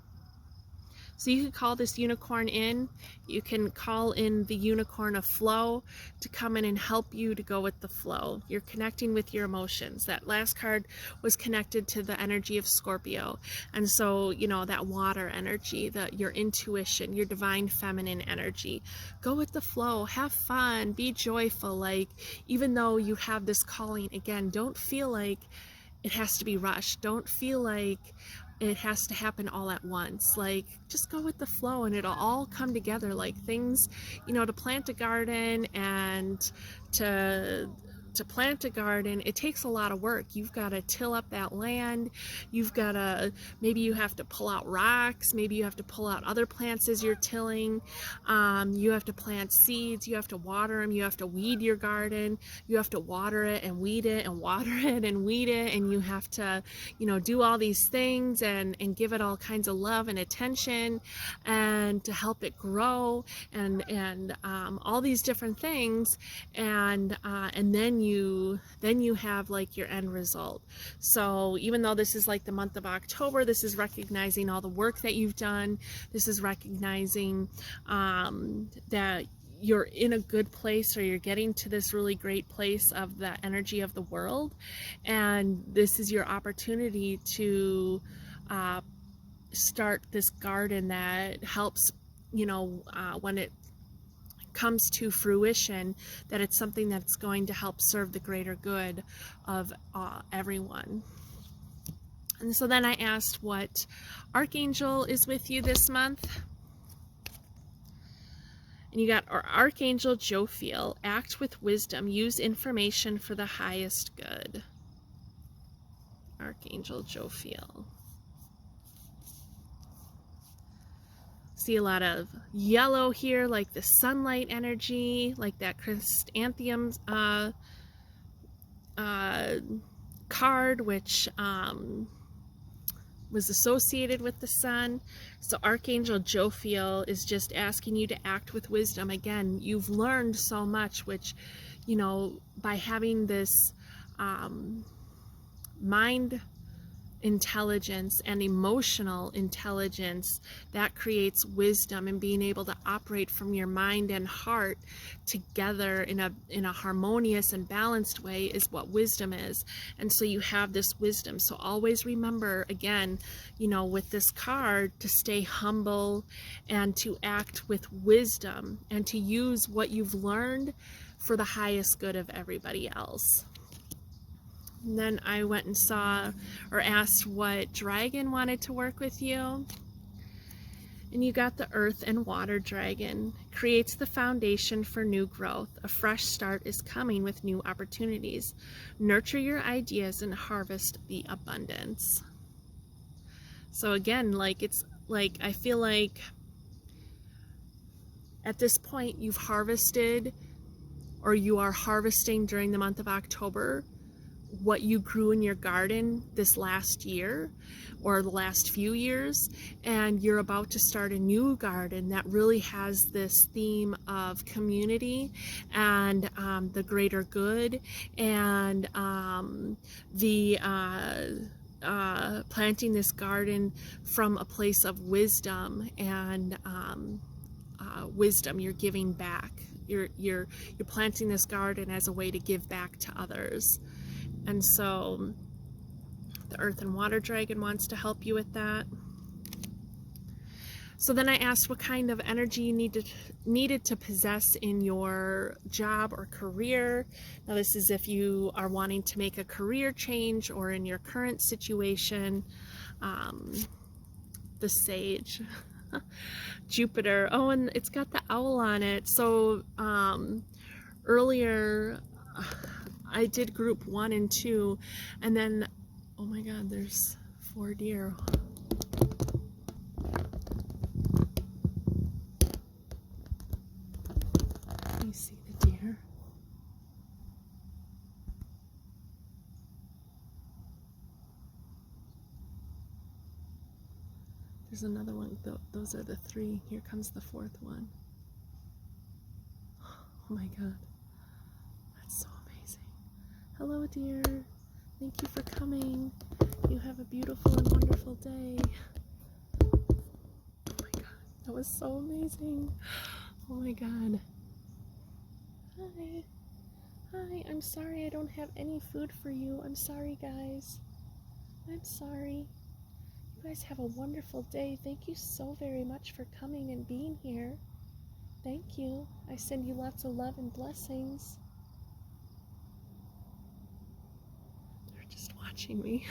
So you can call this unicorn in. You can call in the unicorn of flow to come in and help you to go with the flow. You're connecting with your emotions. That last card was connected to the energy of Scorpio. And so, you know, that water energy, your intuition, your divine feminine energy. Go with the flow. Have fun. Be joyful. Like, even though you have this calling, again, don't feel like it has to be rushed. Don't feel like it has to happen all at once. Like, just go with the flow and it'll all come together. Like, things, you know, to plant a garden and to plant a garden, it takes a lot of work. You've got to till up that land. You've got to, maybe you have to pull out rocks. Maybe you have to pull out other plants as you're tilling. You have to plant seeds. You have to water them. You have to weed your garden. You have to water it and weed it and water it and weed it. And you have to, you know, do all these things and give it all kinds of love and attention and to help it grow and all these different things. And then you have like your end result. So even though this is like the month of October, this is recognizing all the work that you've done. This is recognizing that you're in a good place, or you're getting to this really great place of the energy of the world. And this is your opportunity to start this garden that helps, you know, when it comes to fruition, that it's something that's going to help serve the greater good of everyone. And so then I asked what Archangel is with you this month. And you got Archangel Jophiel. Act with wisdom. Use information for the highest good. Archangel Jophiel. See a lot of yellow here, like the sunlight energy, like that chrysanthemum card, which was associated with the sun. So Archangel Jophiel is just asking you to act with wisdom. Again, you've learned so much, which, you know, by having this mind intelligence and emotional intelligence, that creates wisdom, and being able to operate from your mind and heart together in a harmonious and balanced way is what wisdom is. And so you have this wisdom. So always remember, again, you know, with this card, to stay humble and to act with wisdom and to use what you've learned for the highest good of everybody else. And then I went and saw or asked what dragon wanted to work with you. And you got the earth and water dragon. Creates the foundation for new growth. A fresh start is coming with new opportunities. Nurture your ideas and harvest the abundance. So again, like, it's like, I feel like at this point you've harvested, or you are harvesting during the month of October, what you grew in your garden this last year or the last few years, and you're about to start a new garden that really has this theme of community and the greater good, and planting this garden from a place of wisdom, and wisdom you're giving back. You're planting this garden as a way to give back to others. And so the earth and water dragon wants to help you with that. So then I asked what kind of energy you needed to possess in your job or career. Now this is if you are wanting to make a career change, or in your current situation. The sage. Jupiter. Oh, and it's got the owl on it. So earlier I did group 1 and 2, and then, oh my god, there's 4 deer. Can you see the deer? There's another one. Those are the 3. Here comes the 4th one. Oh my god. That's so amazing. Hello, dear. Thank you for coming. You have a beautiful and wonderful day. Oh my god. That was so amazing. Oh my god. Hi. Hi. I'm sorry I don't have any food for you. I'm sorry, guys. I'm sorry. You guys have a wonderful day. Thank you so very much for coming and being here. Thank you. I send you lots of love and blessings. They're just watching me.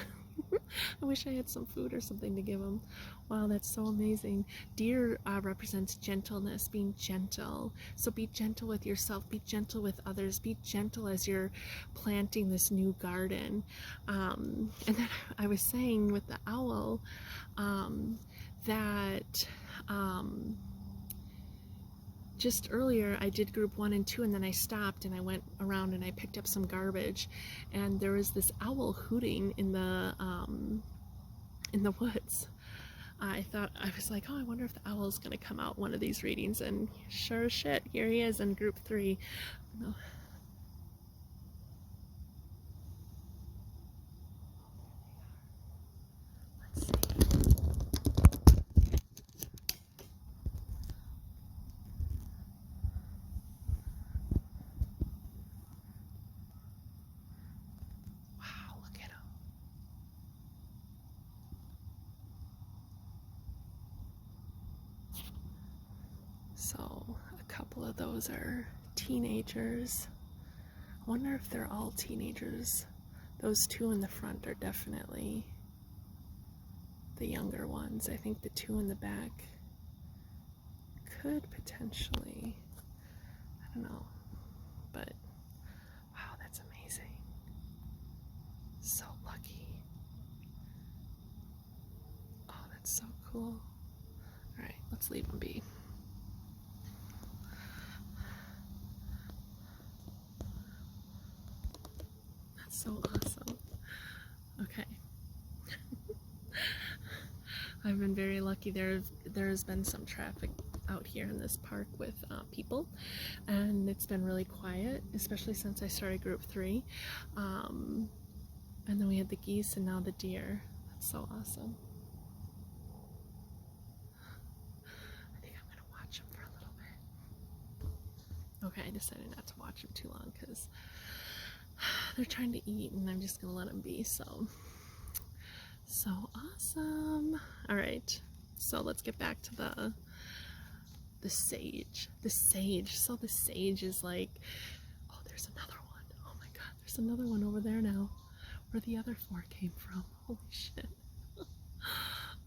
I wish I had some food or something to give them. Wow, that's so amazing. Deer represents gentleness, being gentle. So be gentle with yourself, be gentle with others, be gentle as you're planting this new garden. And then I was saying with the owl that just earlier I did group 1 and 2, and then I stopped and I went around and I picked up some garbage, and there was this owl hooting in the woods. I was like, oh, I wonder if the owl is going to come out one of these readings, and sure as shit, here he is in group 3. No. Let's see. Wow, look at him. So a couple of those are teenagers. I wonder if they're all teenagers. Those 2 in the front are definitely the younger ones. I think the 2 in the back could potentially, I don't know, but wow, that's amazing. So lucky. Oh, that's so cool. All right, let's let's leave them be. That's so awesome. Okay. I've been very lucky. There's been some traffic out here in this park with people, and it's been really quiet, especially since I started group 3. And then we had the geese and now the deer. That's so awesome. I think I'm gonna watch them for a little bit. Okay, I decided not to watch them too long because they're trying to eat and I'm just gonna let them be. So awesome. All right, so let's get back to the sage. The sage. So the sage is like, oh, there's another one. Oh my god, there's another one over there now where the other 4 came from. Holy shit. Oh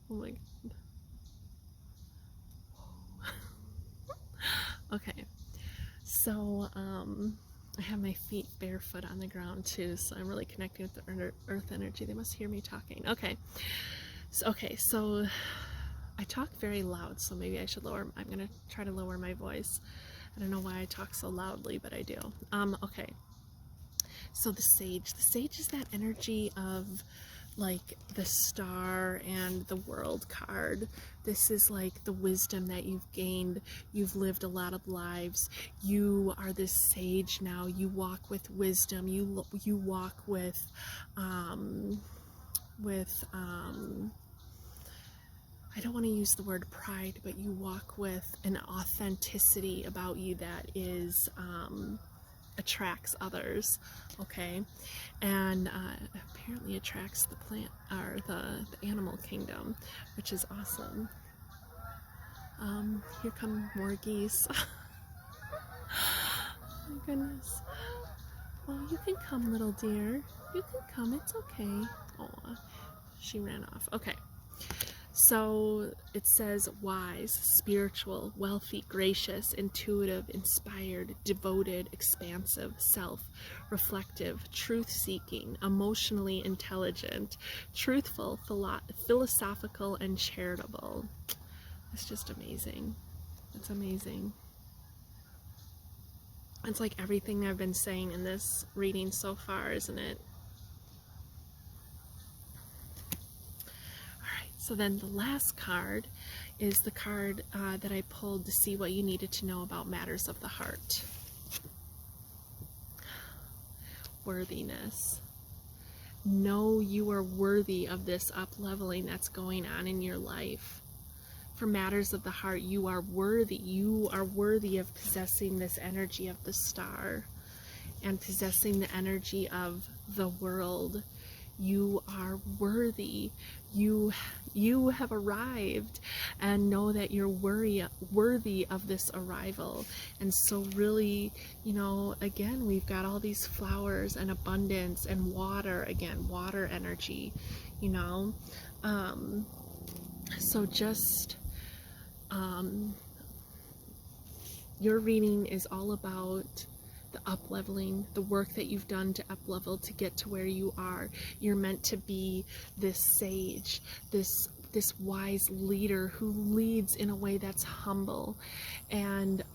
my god. Okay, so I have my feet barefoot on the ground too, so I'm really connecting with the earth energy. They must hear me talking. Okay, so I talk very loud, so maybe I should lower. I'm gonna try to lower my voice. I don't know why I talk so loudly, but I do. Okay, so the sage is that energy of like the star and the world card. This is like the wisdom that you've gained. You've lived a lot of lives. You are this sage now. You walk with wisdom. You walk with I don't want to use the word pride, but you walk with an authenticity about you that is attracts others, okay, and apparently attracts the plant or the animal kingdom, which is awesome. Here come more geese. Oh my goodness. Oh, you can come, little dear. You can come. It's okay. Oh, she ran off. Okay. So it says wise, spiritual, wealthy, gracious, intuitive, inspired, devoted, expansive, self-reflective, truth-seeking, emotionally intelligent, truthful, philosophical, and charitable. It's just amazing. It's amazing. It's like everything I've been saying in this reading so far, isn't it? So then the last card is the card that I pulled to see what you needed to know about matters of the heart. Worthiness. Know you are worthy of this up-leveling that's going on in your life. For matters of the heart, you are worthy. You are worthy of possessing this energy of the star and possessing the energy of the world. You are worthy. You have arrived, and know that you're worthy of this arrival. And so really, you know, again, we've got all these flowers and abundance and water, again, water energy, you know. So just your reading is all about the up-leveling, the work that you've done to up-level to get to where you are. You're meant to be this sage, this wise leader who leads in a way that's humble and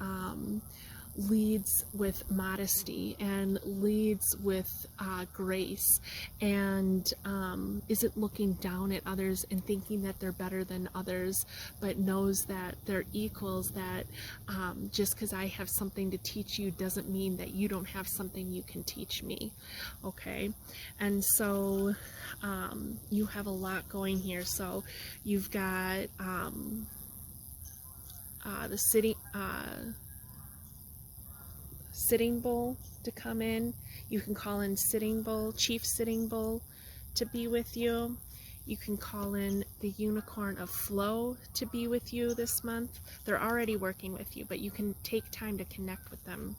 leads with modesty and leads with grace, and isn't looking down at others and thinking that they're better than others, but knows that they're equals, that just because I have something to teach you doesn't mean that you don't have something you can teach me, okay? And so you have a lot going here. So you've got the Sitting Bull to come in. You can call in Sitting Bull, Chief Sitting Bull to be with you. You can call in the Unicorn of Flow to be with you this month. They're already working with you, but you can take time to connect with them.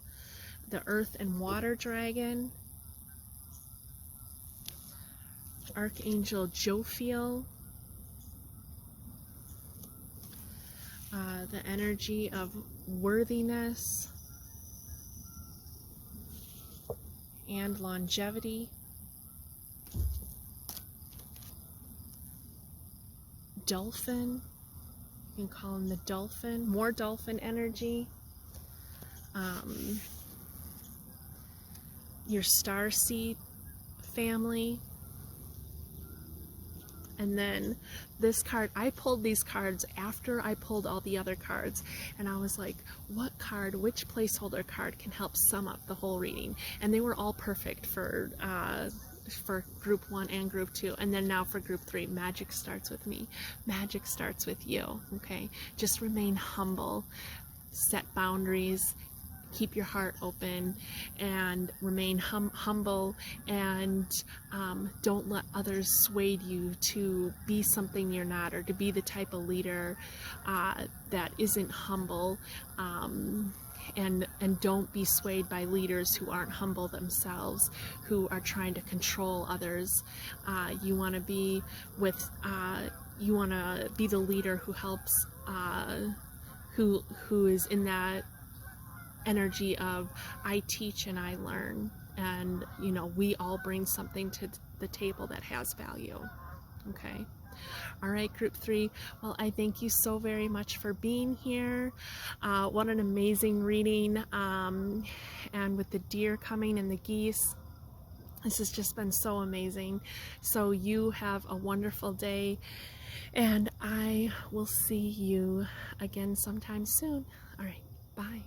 The Earth and Water Dragon, Archangel Jophiel, the energy of worthiness and longevity, Dolphin, You can call in the dolphin, more dolphin energy. Your Starseed family. And then this card, I pulled these cards after I pulled all the other cards, and I was like, what card, which placeholder card can help sum up the whole reading? And they were all perfect for group 1 and group 2. And then now for group 3, magic starts with me. Magic starts with you, okay? Just remain humble, set boundaries, keep your heart open, and remain humble, and don't let others sway you to be something you're not, or to be the type of leader that isn't humble, and don't be swayed by leaders who aren't humble themselves, who are trying to control others. You want to be with you want to be the leader who helps, who is in that energy of I teach and I learn, and you know, we all bring something to the table that has value. Okay. All right, group 3. Well, I thank you so very much for being here. What an amazing reading, and with the deer coming and the geese, this has just been so amazing. So you have a wonderful day, and I will see you again sometime soon. All right, bye.